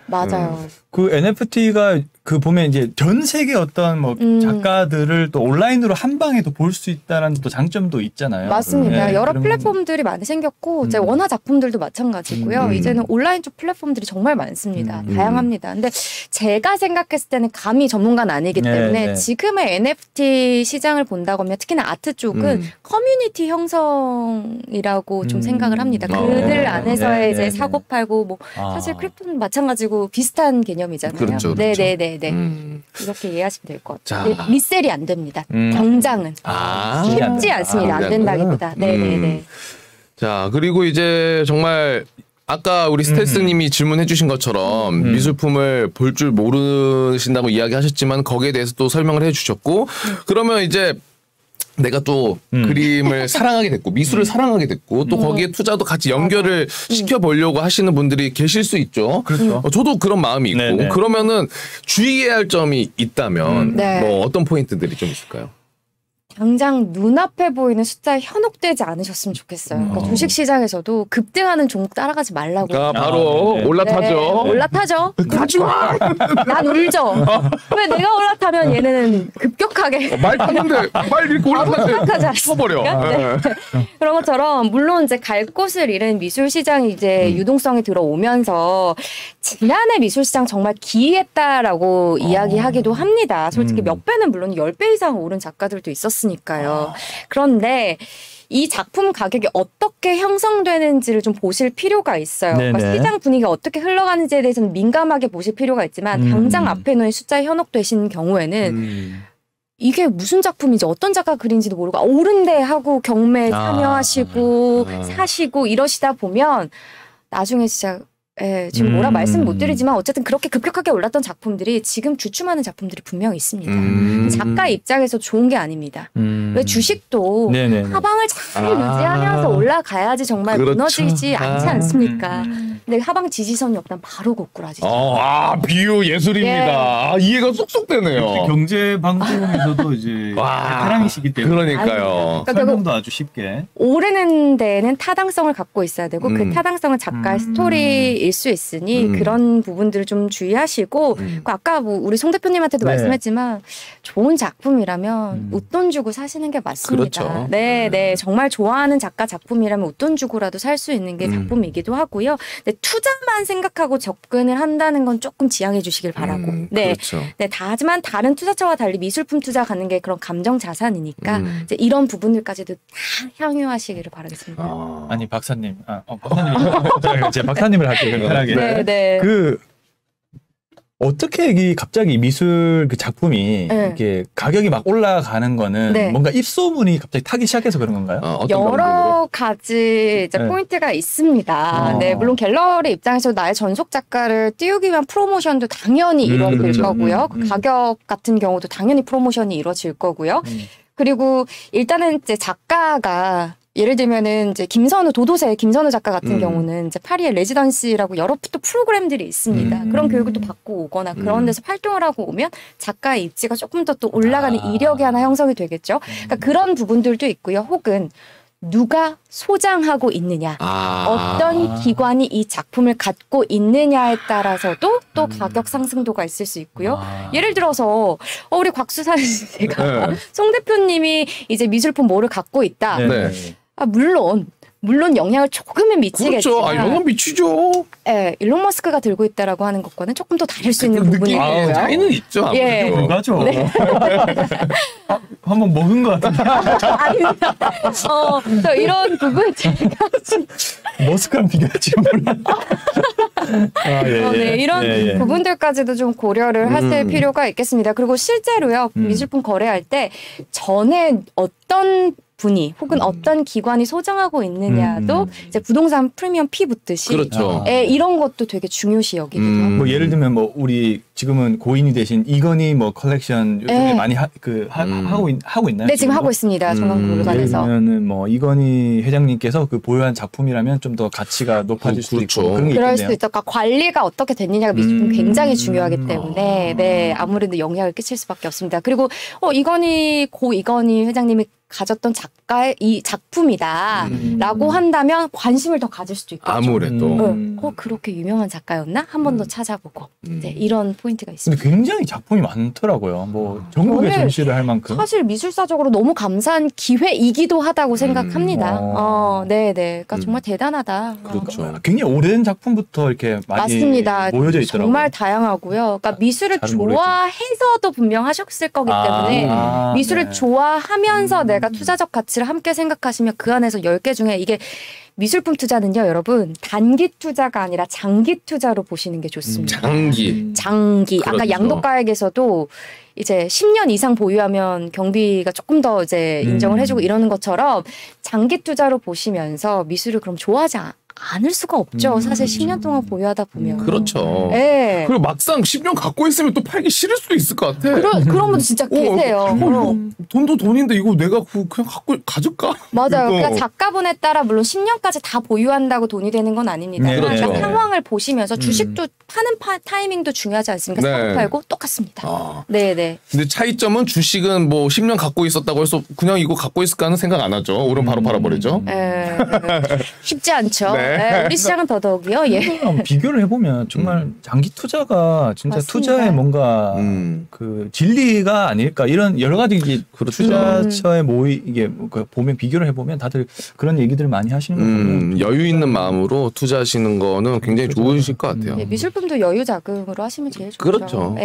맞아요. 그 NFT가 그 보면 이제 전 세계 어떤 뭐 작가들을 또 온라인으로 한 방에 또 볼 수 있다는 또 장점도 있잖아요. 맞습니다. 네, 여러 그런 플랫폼들이 많이 생겼고 이제 원화 작품들도 마찬가지고요. 이제는 온라인 쪽 플랫폼들이 정말 많습니다. 다양합니다. 근데 제가 생각했을 때는 감히 전문가는 아니기 때문에 네. 지금의 NFT 시장을 본다고 하면 특히나 아트 쪽은 커뮤니티 형성이라고 좀 생각을 합니다. 그들 안에서의 네, 이제 네, 사고 팔고 뭐 사실 크립토는 마찬가지고 비슷한 개념이잖아요. 그렇죠, 그렇죠. 네네네네. 이렇게 이해하시면 될 것 자. 같아요. 근데 리셀이 안 됩니다. 당장은. 쉽지 않습니다. 안 된다기보다. 네네네. 자, 그리고 이제 정말 아까 우리 스텔스님이 질문해 주신 것처럼 미술품을 볼 줄 모르신다고 이야기하셨지만 거기에 대해서 또 설명을 해 주셨고 그러면 이제 내가 또 그림을 사랑하게 됐고 미술을 사랑하게 됐고 또 거기에 투자도 같이 연결을 시켜보려고 하시는 분들이 계실 수 있죠. 그렇죠. 저도 그런 마음이 있고 네네. 그러면은 주의해야 할 점이 있다면 네. 뭐 어떤 포인트들이 좀 있을까요? 당장 눈앞에 보이는 숫자에 현혹되지 않으셨으면 좋겠어요. 그러니까 주식시장에서도 급등하는 종목 따라가지 말라고. 바로 네. 올라타죠. 네, 올라타죠. 가져와. 난 울죠. 왜 내가 올라타면 얘는 급격하게 말 탔는데 말 이렇게 올라타지. 올라타지 않습니까? 쳐버려. 네. 그런 것처럼 물론 이제 갈 곳을 잃은 미술 시장이 이제 유동성이 들어오면서 지난해 미술 시장 정말 기이했다라고 이야기하기도 합니다. 솔직히 몇 배는 물론 10배 이상 오른 작가들도 있었으니까요. 그런데 이 작품 가격이 어떻게 형성되는지를 좀 보실 필요가 있어요. 그러니까 시장 분위기가 어떻게 흘러가는지에 대해서는 민감하게 보실 필요가 있지만 당장 앞에 놓인 숫자에 현혹되신 경우에는 이게 무슨 작품인지 어떤 작가 그린지도 모르고 오른데 하고 경매에 참여하시고 사시고 이러시다 보면 나중에 진짜 예, 지금 뭐라 말씀 못 드리지만 어쨌든 그렇게 급격하게 올랐던 작품들이 지금 주춤하는 작품들이 분명히 있습니다. 작가 입장에서 좋은 게 아닙니다. 왜 주식도 네네네. 하방을 잘 유지하면서 올라가야지 정말 그렇죠. 무너지지 않지 않습니까? 근데 하방 지지선이 없다면 바로 고꾸라지죠. 비유 예술입니다. 이해가 쏙쏙 되네요. 경제 방송에서도 이제 사랑이시기 때문에 그러니까요. 설명도 아주 쉽게 오르는 데는 타당성을 갖고 있어야 되고 그 타당성은 작가의 스토리일 수 있으니 그런 부분들을 좀 주의하시고 아까 뭐 우리 송 대표님한테도 말씀했지만 좋은 작품이라면 웃돈 주고 사시는 게 맞습니다. 그렇죠. 네, 정말 좋아하는 작가 작품이라면 웃돈 주고라도 살 수 있는 게 작품이기도 하고요. 근데 투자만 생각하고 접근을 한다는 건 조금 지양해 주시길 바라고. 그렇죠. 하지만 다른 투자처와 달리 미술품 투자 가는 게 그런 감정 자산이니까 이제 이런 부분들까지도 다 향유하시기를 바라겠습니다. 아니 박사님, 박사님, 제 박사님을 할게요. 편하게. 네. 어떻게 갑자기 미술 그 작품이 이렇게 가격이 막 올라가는 거는 뭔가 입소문이 갑자기 타기 시작해서 그런 건가요? 여러 가지 이제 포인트가 있습니다. 물론 갤러리 입장에서 나의 전속 작가를 띄우기 위한 프로모션도 당연히 이루어질 거고요. 가격 같은 경우도 당연히 프로모션이 이루어질 거고요. 그리고 일단은 이제 작가가 예를 들면은 이제 도도새 김선우 작가 같은 경우는 이제 파리의 레지던시라고 여러 또 프로그램들이 있습니다. 그런 교육을 또 받고 오거나 그런 데서 활동을 하고 오면 작가의 입지가 조금 더 또 올라가는 이력이 하나 형성이 되겠죠. 그러니까 그런 부분들도 있고요. 혹은 누가 소장하고 있느냐, 어떤 기관이 이 작품을 갖고 있느냐에 따라서도 또 가격 상승도가 있을 수 있고요. 예를 들어서 우리 곽수산 씨가 송 대표님이 이제 미술품 뭐를 갖고 있다. 물론 영향을 조금은 미치겠지만 그렇죠. 영향 미치죠. 네, 일론 머스크가 들고 있다라고 하는 것과는 조금 더 다를 수 있는 부분이고요. 차이는 있죠. 아무래도. 불가죠. 한번 먹은 것 같은데. 아닙니다. 이런 부분 제가 머스크랑 비교하지 몰라. 이런 부분들까지도 좀 고려를 하실 필요가 있겠습니다. 그리고 실제로요, 미술품 거래할 때 전에 어떤 분이 혹은 어떤 기관이 소장하고 있느냐도 이제 부동산 프리미엄 피 붙듯이 그렇죠. 이런 것도 되게 중요시 여기기도 하고. 뭐 예를 들면 뭐 우리 지금은 고인이 되신 이건희 뭐 컬렉션 요즘에 많이 하고 있나요? 네, 지금 하고 있습니다. 중앙박물관에서. 예를 들면은 뭐 이건희 회장님께서 그 보유한 작품이라면 좀 더 가치가 높아질 수도 그렇죠. 있고 그런 게 그럴 있겠네요. 수도 있죠. 그러니까 관리가 어떻게 됐느냐가 미술품 굉장히 중요하기 때문에 아무래도 영향을 끼칠 수밖에 없습니다. 그리고 이건희 회장님이 가졌던 작가의 이 작품이다라고 한다면 관심을 더 가질 수도 있겠죠. 아무래도. 그렇게 유명한 작가였나? 한 번 더 찾아보고 이제 이런 포인트가 있습니다. 근데 굉장히 작품이 많더라고요. 뭐 전국에 전시를 할 만큼. 사실 미술사적으로 너무 감사한 기회이기도 하다고 생각합니다. 네네. 그러니까 정말 대단하다. 그렇죠. 굉장히 오래된 작품부터 이렇게 많이 맞습니다. 모여져 있더라고요. 정말 다양하고요. 그러니까 미술을 좋아해서도 분명 하셨을 거기 때문에 미술을 좋아하면서 내가 투자적 가치를 함께 생각하시면 그 안에서 10개 중에 이게 미술품 투자는요, 여러분, 단기 투자가 아니라 장기 투자로 보시는 게 좋습니다. 장기. 그렇죠. 아까 양도가액에서도 이제 10년 이상 보유하면 경비가 조금 더 이제 인정을 해주고 이러는 것처럼 장기 투자로 보시면서 미술을 그럼 좋아하지 않을 수가 없죠. 사실 10년 동안 보유하다 보면. 그렇죠. 네. 그리고 막상 10년 갖고 있으면 또 팔기 싫을 수도 있을 것 같아. 그런 분도 진짜 계세요. 이거 돈도 돈인데 이거 내가 그냥 가질까? 맞아요. 그러니까 작가분에 따라 물론 10년까지 다 보유한다고 돈이 되는 건 아닙니다. 그렇죠. 그러니까 상황을 보시면서 주식도 파는 타이밍도 중요하지 않습니까? 사고 팔고 똑같습니다. 네네. 근데 차이점은 주식은 뭐 10년 갖고 있었다고 해서 그냥 이거 갖고 있을까 하는 생각 안 하죠. 오른 바로 팔아버리죠. 쉽지 않죠. 우리 시장은 더더욱이요. 비교를 해보면 정말 장기 투자가 진짜 맞습니다. 투자에 뭔가 그 진리가 아닐까 이런 여러 가지 투자처의 이게 보면 비교를 해보면 다들 그런 얘기들을 많이 하시는 거거든요. 여유 있는 마음으로 투자하시는 거는 굉장히 좋으실 것 같아요. 미술품도 여유 자금으로 하시면 제일 좋죠. 그렇죠.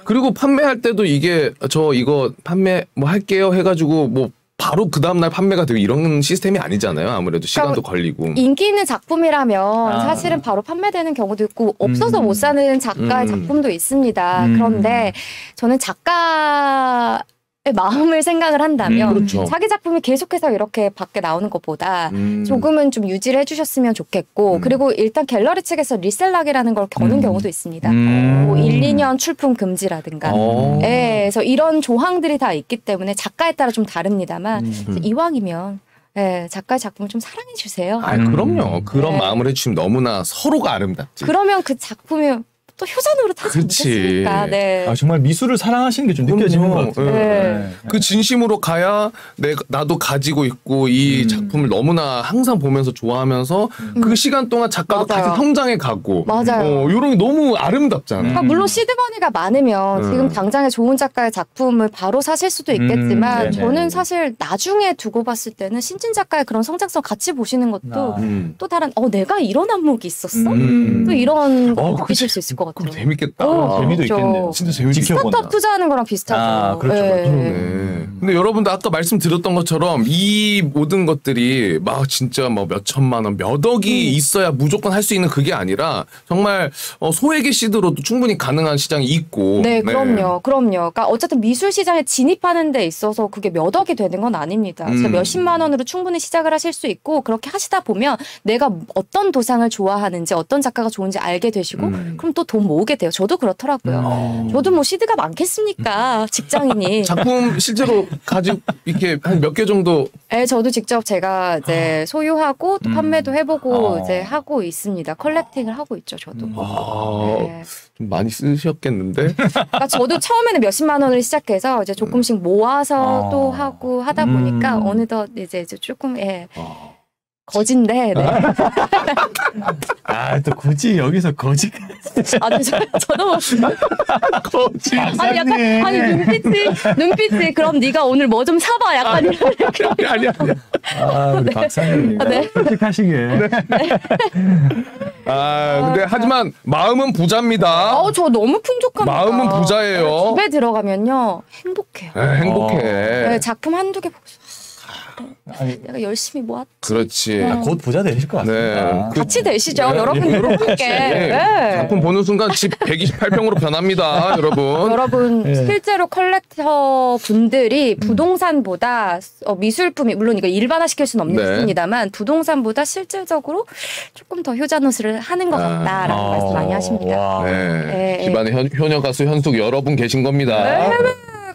그리고 판매할 때도 이게 이거 판매 뭐 할게요 해가지고 뭐 바로 그 다음날 판매가 되고 이런 시스템이 아니잖아요. 아무래도 시간도 걸리고. 인기 있는 작품이라면 사실은 바로 판매되는 경우도 있고 없어서 못 사는 작가의 작품도 있습니다. 그런데 저는 작가의 마음을 생각을 한다면 그렇죠. 자기 작품이 계속해서 이렇게 밖에 나오는 것보다 조금은 좀 유지를 해주셨으면 좋겠고 그리고 일단 갤러리 측에서 리셀락이라는 걸 거는 경우도 있습니다. 뭐 1, 2년 출품 금지라든가 그래서 이런 조항들이 다 있기 때문에 작가에 따라 좀 다릅니다만 이왕이면 작가의 작품을 좀 사랑해 주세요. 그럼요. 그런 마음을 해주시면 너무나 서로가 아름답지. 그러면 그 작품이 또 효자노릇 하지 않겠습니까? 네. 정말 미술을 사랑하시는 게 좀 느껴지는 것 같아요. 네. 그 진심으로 가야 나도 가지고 있고 이 작품을 너무나 항상 보면서 좋아하면서 그 시간 동안 작가도 맞아요. 같이 성장해 가고 맞아요. 이런 게 너무 아름답잖아요. 그러니까 물론 시드머니가 많으면 지금 당장에 좋은 작가의 작품을 바로 사실 수도 있겠지만 저는 사실 나중에 두고 봤을 때는 신진 작가의 그런 성장성 같이 보시는 것도 또 다른 내가 이런 안목이 있었어? 또 이런 거 느끼실 수 있을 것 같아요. 재밌겠다. 재미도 그렇죠. 있겠네요. 진짜 재밌겠다. 스타트업 투자하는 거랑 비슷하죠. 그렇죠. 네. 근데 여러분들 아까 말씀드렸던 것처럼 이 모든 것들이 막 진짜 뭐 몇 천만 원, 몇 억이 있어야 무조건 할 수 있는 그게 아니라 정말 소액의 시드로도 충분히 가능한 시장이 있고. 네, 그럼요. 그러니까 어쨌든 미술 시장에 진입하는 데 있어서 그게 몇 억이 되는 건 아닙니다. 진짜 몇십만 원으로 충분히 시작을 하실 수 있고 그렇게 하시다 보면 내가 어떤 도상을 좋아하는지 어떤 작가가 좋은지 알게 되시고 그럼 또 돈 모으게 돼요. 저도 그렇더라고요. 저도 뭐 시드가 많겠습니까? 직장인이. 작품 실제로 가지고 이렇게 한 몇 개 정도. 네, 저도 직접 제가 이제 소유하고 또 판매도 해보고 이제 하고 있습니다. 컬렉팅을 하고 있죠, 저도. 네. 좀 많이 쓰셨겠는데? 그러니까 저도 처음에는 몇십만 원을 시작해서 이제 조금씩 모아서 또 하고 하다 보니까 어느덧 이제 조금 거진데. 네. 또 굳이 여기서 거지. 저도 거지. 눈빛이 그럼 네가 오늘 뭐 좀 사봐 약간 이런. 아니야. 우리 박사님. 네. 솔직하시게. 근데 하지만 마음은 부자입니다. 저 너무 풍족합니다. 마음은 부자예요. 집에 들어가면요 행복해요. 행복해. 네, 작품 한두 개 보고 내가 열심히 모았. 그렇지. 곧 부자 되실 것 같습니다. 네. 같이 되시죠, 여러분. 함께. 작품 보는 순간 집 128평으로 변합니다, 여러분. 여러분 실제로 컬렉터 분들이 부동산보다 미술품이 물론 이거 일반화시킬 수는 없습니다만 부동산보다 실질적으로 조금 더 효자노스를 하는 것 같다라는 말씀 많이 하십니다. 네. 집안에 효녀 가수 현숙 여러분 계신 겁니다. 해외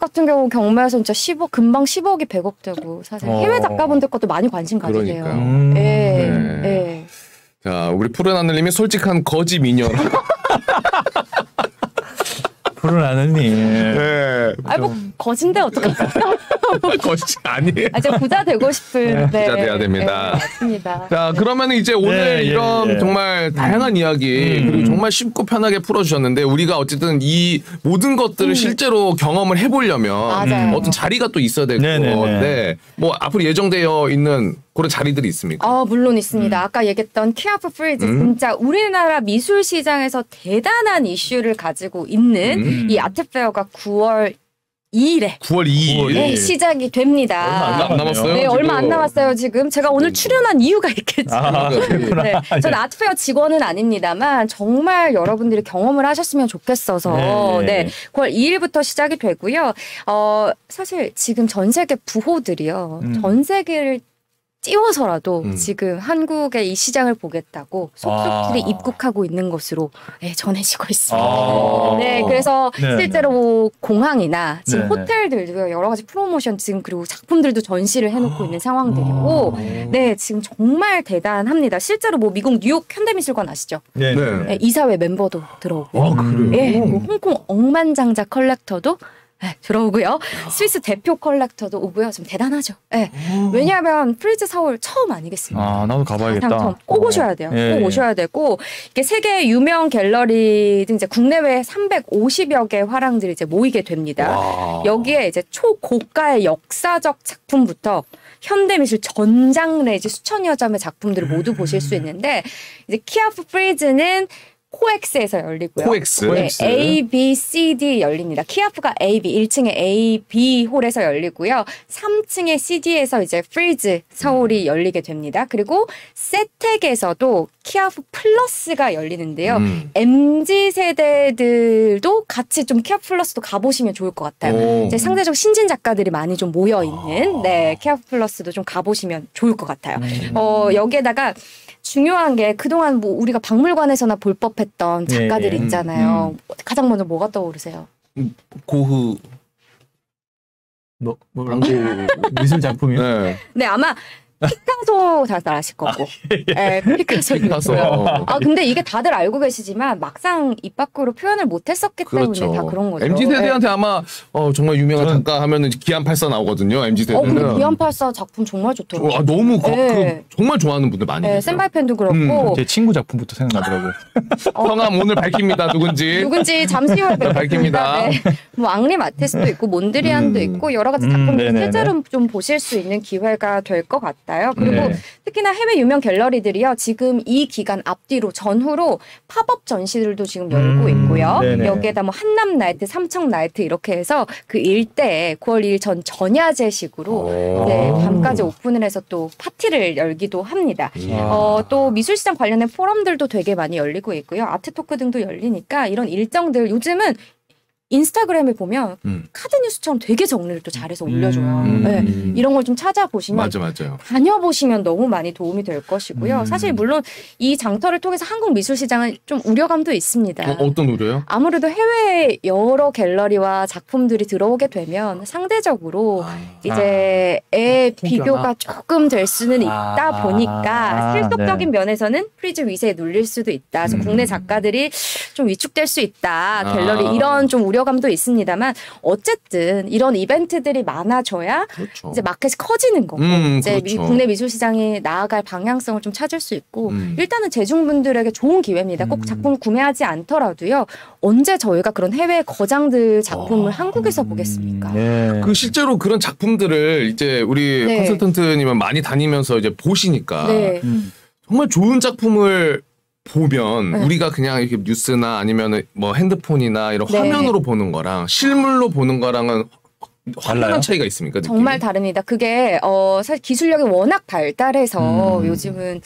같은 경우 경매에서 진짜 10억 금방 10억이 100억 되고 사실 해외 작가분들 것도 많이 관심 가지세요. 그러니까요. 자, 우리 푸른 하늘님이 솔직한 거지 미녀라. 푸른 하늘님. 네. 뭐 거진데 어떡하죠? 거지 아니에요. 이제 부자 되고 싶은. 부자 돼야 됩니다. 맞습니다. 자, 그러면 이제 오늘 이런 정말 다양한 이야기 그리고 정말 쉽고 편하게 풀어주셨는데 우리가 어쨌든 이 모든 것들을 실제로 경험을 해보려면 어떤 자리가 또 있어야 되고 뭐 앞으로 예정되어 있는 그런 자리들이 있습니까? 물론 있습니다. 아까 얘기했던 퀴아프 프리즈 진짜 우리나라 미술 시장에서 대단한 이슈를 가지고 있는 이 아트페어가 9월 2일에 9월 2일 네, 시작이 됩니다. 얼마 안 남았어요? 네, 얼마 안 남았어요. 지금 제가 오늘 출연한 이유가 있겠죠. 네, 저는 아트페어 직원은 아닙니다만 정말 여러분들이 경험을 하셨으면 좋겠어서 9월 2일부터 시작이 되고요. 사실 지금 전 세계 부호들이요. 전 세계를 띄워서라도 지금 한국의 이 시장을 보겠다고 속속들이 입국하고 있는 것으로 전해지고 있습니다. 네, 그래서 실제로 뭐 공항이나 지금 호텔들도 여러 가지 프로모션 지금 그리고 작품들도 전시를 해놓고 있는 상황들이고, 네, 지금 정말 대단합니다. 실제로 뭐 미국 뉴욕 현대미술관 아시죠? 네, 이사회 멤버도 들어오고, 네, 뭐 홍콩 억만장자 컬렉터도 들어오고요. 스위스 대표 컬렉터도 오고요. 좀 대단하죠. 네. 왜냐하면 프리즈 서울 처음 아니겠습니까? 나도 가봐야겠다. 꼭 오셔야 돼요. 꼭 오셔야 되고 이게 세계 유명 갤러리 등 이제 국내외 350여 개 화랑들이 이제 모이게 됩니다. 여기에 이제 초고가의 역사적 작품부터 현대미술 전 장르 이제 수천여 점의 작품들을 모두 보실 수 있는데 이제 퀴아프 프리즈는 코엑스에서 열리고요. 코엑스. 네, A, B, C, D 열립니다. 키아프가 A, B 1층에 A, B 홀에서 열리고요. 3층에 CD에서 이제 프리즈 서울이 열리게 됩니다. 그리고 세텍에서도 키아프 플러스가 열리는데요. MZ 세대들도 같이 좀 키아프 플러스도 가보시면 좋을 것 같아요. 이제 상대적 신진 작가들이 많이 좀 모여 있는 네, 키아프 플러스도 좀 가보시면 좋을 것 같아요. 여기에다가 중요한 게 그동안 뭐 우리가 박물관에서나 볼 법했던 작가들이 있잖아요. 가장 먼저 뭐가 떠오르세요? 고흐. 광고 미술 작품이요? 네. 네, 아마 피카소 잘 아실 거고. 네, 피카소. 근데 이게 다들 알고 계시지만 막상 입 밖으로 표현을 못했었기 때문에 다 그런 거죠. MZ 세대한테 아마 정말 유명한 작가 하면은 기안84 나오거든요. MZ 세대는. 기안84 작품 정말 좋더라고요. 너무 정말 좋아하는 분들 많이 계세요. 센바이 팬도 그렇고. 제 친구 작품부터 생각나더라고요. 성함 오늘 밝힙니다. 누군지 잠시 후에 밝힙니다. 네. 뭐 앙리 마테스도 있고 몬드리안도 있고 여러 가지 작품들 실제로 좀 보실 수 있는 기회가 될 것 같아요. 그리고 특히나 해외 유명 갤러리들이요. 지금 이 기간 앞뒤로 전후로 팝업 전시들도 지금 열고 있고요. 여기에다 뭐 한남 나이트, 삼청 나이트 이렇게 해서 그 일대에 9월 2일 전야제식으로 네, 밤까지 오픈을 해서 또 파티를 열기도 합니다. 또 미술시장 관련된 포럼들도 되게 많이 열리고 있고요. 아트토크 등도 열리니까 이런 일정들 요즘은 인스타그램에 보면 카드 뉴스처럼 되게 정리를 또 잘해서 올려줘요. 네, 이런 걸 좀 찾아보시면 맞아요. 다녀보시면 너무 많이 도움이 될 것이고요. 사실 물론 이 장터를 통해서 한국 미술시장은 좀 우려감도 있습니다. 어떤 우려요? 아무래도 해외 여러 갤러리와 작품들이 들어오게 되면 상대적으로 이제 비교가 조금 될 수는 있다 보니까 실속적인 면에서는 프리즈 위세에 눌릴 수도 있다. 그래서 국내 작가들이 좀 위축될 수 있다. 갤러리 이런 좀 우려감도 있습니다만 어쨌든 이런 이벤트들이 많아져야 이제 마켓이 커지는 거고 이제 국내 미술 시장이 나아갈 방향성을 좀 찾을 수 있고 일단은 대중분들에게 좋은 기회입니다. 꼭 작품을 구매하지 않더라도요. 언제 저희가 그런 해외 거장들 작품을 한국에서 보겠습니까? 그 실제로 그런 작품들을 이제 우리 컨설턴트님은 많이 다니면서 이제 보시니까 정말 좋은 작품을 보면 우리가 그냥 이렇게 뉴스나 아니면 뭐 핸드폰이나 이런 화면으로 보는 거랑 실물로 보는 거랑은 확연한 차이가 있습니까? 느낌이? 정말 다릅니다. 그게 사실 기술력이 워낙 발달해서 요즘은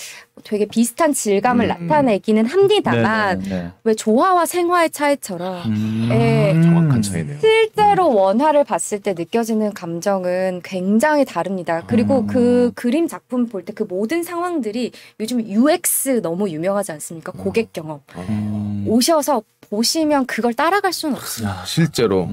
되게 비슷한 질감을 나타내기는 합니다만 왜 조화와 생화의 차이처럼 정확한 차이네요. 실제로 원화를 봤을 때 느껴지는 감정은 굉장히 다릅니다. 그리고 그 그림 작품 볼 때 그 모든 상황들이 요즘 UX 너무 유명하지 않습니까? 고객 경험. 오셔서 보시면 그걸 따라갈 수는 없습니다. 실제로.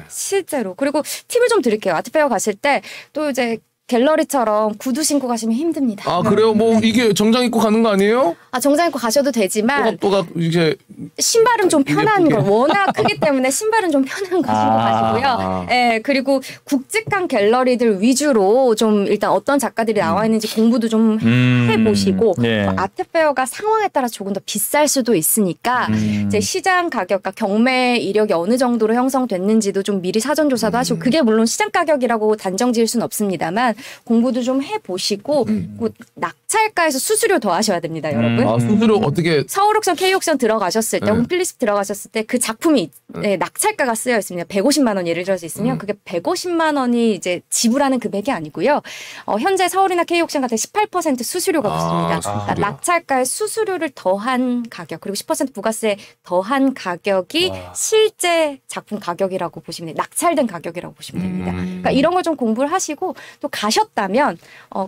실제로. 그리고 팁을 좀 드릴게요. 아트페어 가실 때 또 이제 갤러리처럼 구두 신고 가시면 힘듭니다. 아 그래요? 뭐 이게 정장 입고 가는 거 아니에요? 정장 입고 가셔도 되지만 또가 이제 신발은 좀 편한 걸 워낙 크기 때문에 신발은 좀 편한 거 신고 가시고요. 그리고 굵직한 갤러리들 위주로 좀 일단 어떤 작가들이 나와 있는지 공부도 좀 해보시고 아트페어가 상황에 따라 조금 더 비쌀 수도 있으니까 이제 시장 가격과 경매 이력이 어느 정도로 형성됐는지도 좀 미리 사전 조사도 하시고 그게 물론 시장 가격이라고 단정 지을 수는 없습니다만 공부도 좀 해보시고 낙찰가에서 수수료 더 하셔야 됩니다, 여러분. 수수료 어떻게? 서울옥션, K옥션 들어가셨을 때, 혹은 필리스 들어가셨을 때 그 작품이 낙찰가가 쓰여 있습니다. 150만 원 예를 들어서 있으면 그게 150만 원이 이제 지불하는 금액이 아니고요. 현재 서울이나 K옥션 같은 18% 수수료가 붙습니다. 그러니까 낙찰가에 수수료를 더한 가격 그리고 10% 부가세 더한 가격이 실제 작품 가격이라고 보시면 돼요. 낙찰된 가격이라고 보시면 됩니다. 그러니까 이런 걸 좀 공부를 하시고 또 가셨다면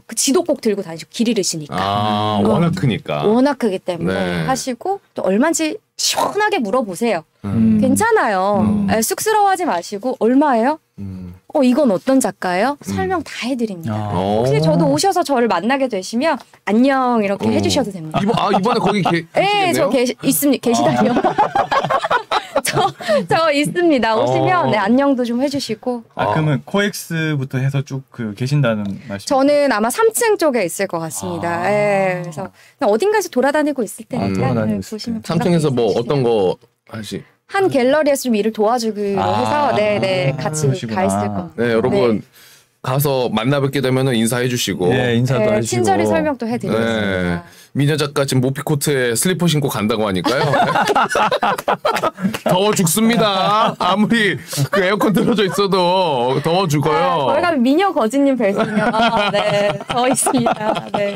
그 지도 꼭 들고 다니시고 길 잃으시니까 워낙 크니까 워낙 크기 때문에 하시고 또 얼마인지 시원하게 물어보세요. 괜찮아요. 쑥스러워하지 마시고 얼마예요? 이건 어떤 작가예요? 설명 다 해드립니다. 혹시 저도 오셔서 저를 만나게 되시면 안녕 이렇게 해주셔도 됩니다. 이번에 거기 저 계시다니요. 저 있습니다. 오시면 어안녕도 좀 해주시고. 그러면 코엑스부터 해서 쭉 계신다는 말씀? 저는 아마 3층 쪽에 있을 것 같습니다. 그래서 어딘가에서 돌아다니고 있을 테니까 보시면 3층에서 뭐 어떤 거 한 갤러리에서 좀 일을 도와주기로 해서 같이 가 있을 겁니다. 네, 여러분 가서 만나뵙게 되면 인사해 주시고 인사도 해주시고 친절히 설명도 해드리겠습니다. 미녀 작가 지금 모피코트에 슬리퍼 신고 간다고 하니까요. 더워 죽습니다. 아무리 그 에어컨 틀어져 있어도 더워 죽어요. 거기 가면 미녀 거지님 뵐 수 있냐. 네, 더 있습니다. 네.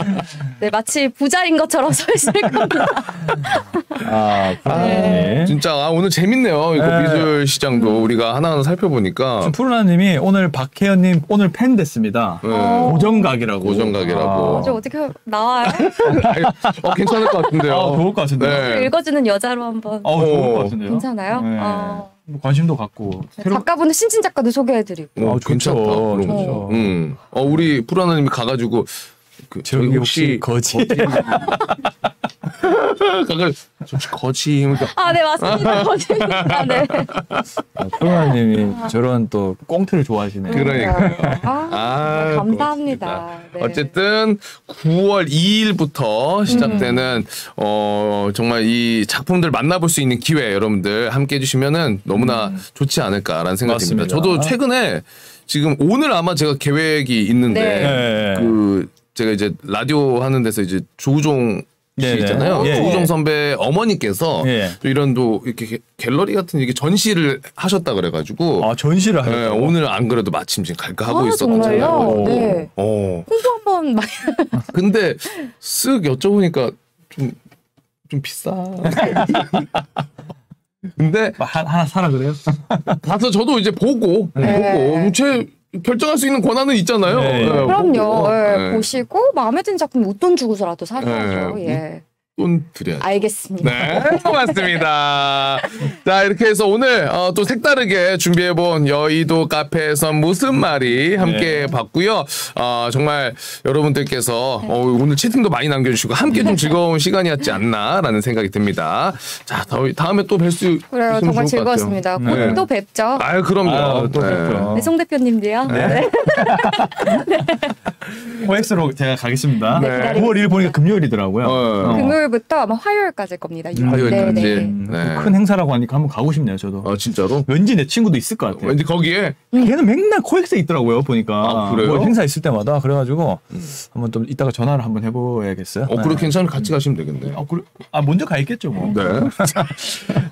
네, 마치 부자인 것처럼 서 있을 겁니다. 네. 진짜 오늘 재밌네요. 이거 미술 시장도 우리가 하나하나 살펴보니까. 푸르나님이 오늘 박혜연님 오늘 팬 됐습니다. 고정각이라고. 고정각이라고. 저 어떻게 나와요? 괜찮을 것 같은데요. 좋을 것 같은데요. 네. 읽어주는 여자로 한번. 좋을 것 같은데요. 괜찮아요? 네. 뭐 관심도 갖고. 작가분들 신진 작가도 소개해드리고. 괜찮다. 좋죠. 우리 푸르나님이 가가지고 저기 혹시 거지? 혹시 거지? 네, 맞습니다. 거지입니다. 네. 푸르나님이 저런 또 꽁트를 좋아하시네요. 그러니까요. 네, 감사합니다. 네. 어쨌든 9월 2일부터 시작되는 정말 이 작품들 만나볼 수 있는 기회 여러분들 함께 해주시면은 너무나 좋지 않을까라는 생각이 듭니다. 저도 최근에 지금 오늘 아마 제가 계획이 있는데 제가 이제 라디오 하는 데서 이제 조우종 씨 있잖아요. 조우종 선배 어머니께서 또 이런 또 이렇게 갤러리 같은 이게 전시를 하셨다 그래가지고 전시를 하셨다고? 네, 오늘 안 그래도 마침 지금 갈까 하고 있었거든요. 정말요? 네. 홍보 한번 많이. 근데 쓱 여쭤보니까 좀 비싸. 근데 하나 사라 그래요? 가서 저도 이제 보고 제 결정할 수 있는 권한은 있잖아요. 그럼요. 보시고 마음에 드는 작품 웃돈 주고서라도 사셔야죠. 돈 드려야죠. 알겠습니다. 네, 고맙습니다. 자, 이렇게 해서 오늘 또 색다르게 준비해본 여의도 카페에서 무슨 말이 함께 봤고요. 정말 여러분들께서 오늘 채팅도 많이 남겨주시고 함께 좀 즐거운 시간이었지 않나라는 생각이 듭니다. 자, 다음에 또 뵐 수 있으면 그래요. 정말 좋을 것 즐거웠습니다. 같아요. 곧 또 뵙죠. 그럼요. 또 뵙죠. 네, 송 대표님도요. 네. OX로 제가 가겠습니다. 네. 9월 1일 보니까 금요일이더라고요. 금요일부터 아마 화요일까지일 겁니다. 화요일까지. 큰 행사라고 하니까 한번 가고 싶네요, 저도. 진짜로? 왠지 내 친구도 있을 것 같아요. 왠지 거기에? 걔는 맨날 코엑스에 있더라고요, 보니까. 그래요? 뭐 행사 있을 때마다. 그래가지고 한번 좀 이따가 전화를 한번 해보야겠어요. 그래 괜찮으면 같이 가시면 되겠네. 먼저 가 있겠죠, 뭐. 네.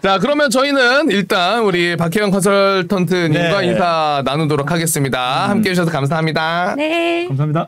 자, 그러면 저희는 일단 우리 박혜영 컨설턴트님과 인사 나누도록 하겠습니다. 함께 해주셔서 감사합니다. 네. 감사합니다.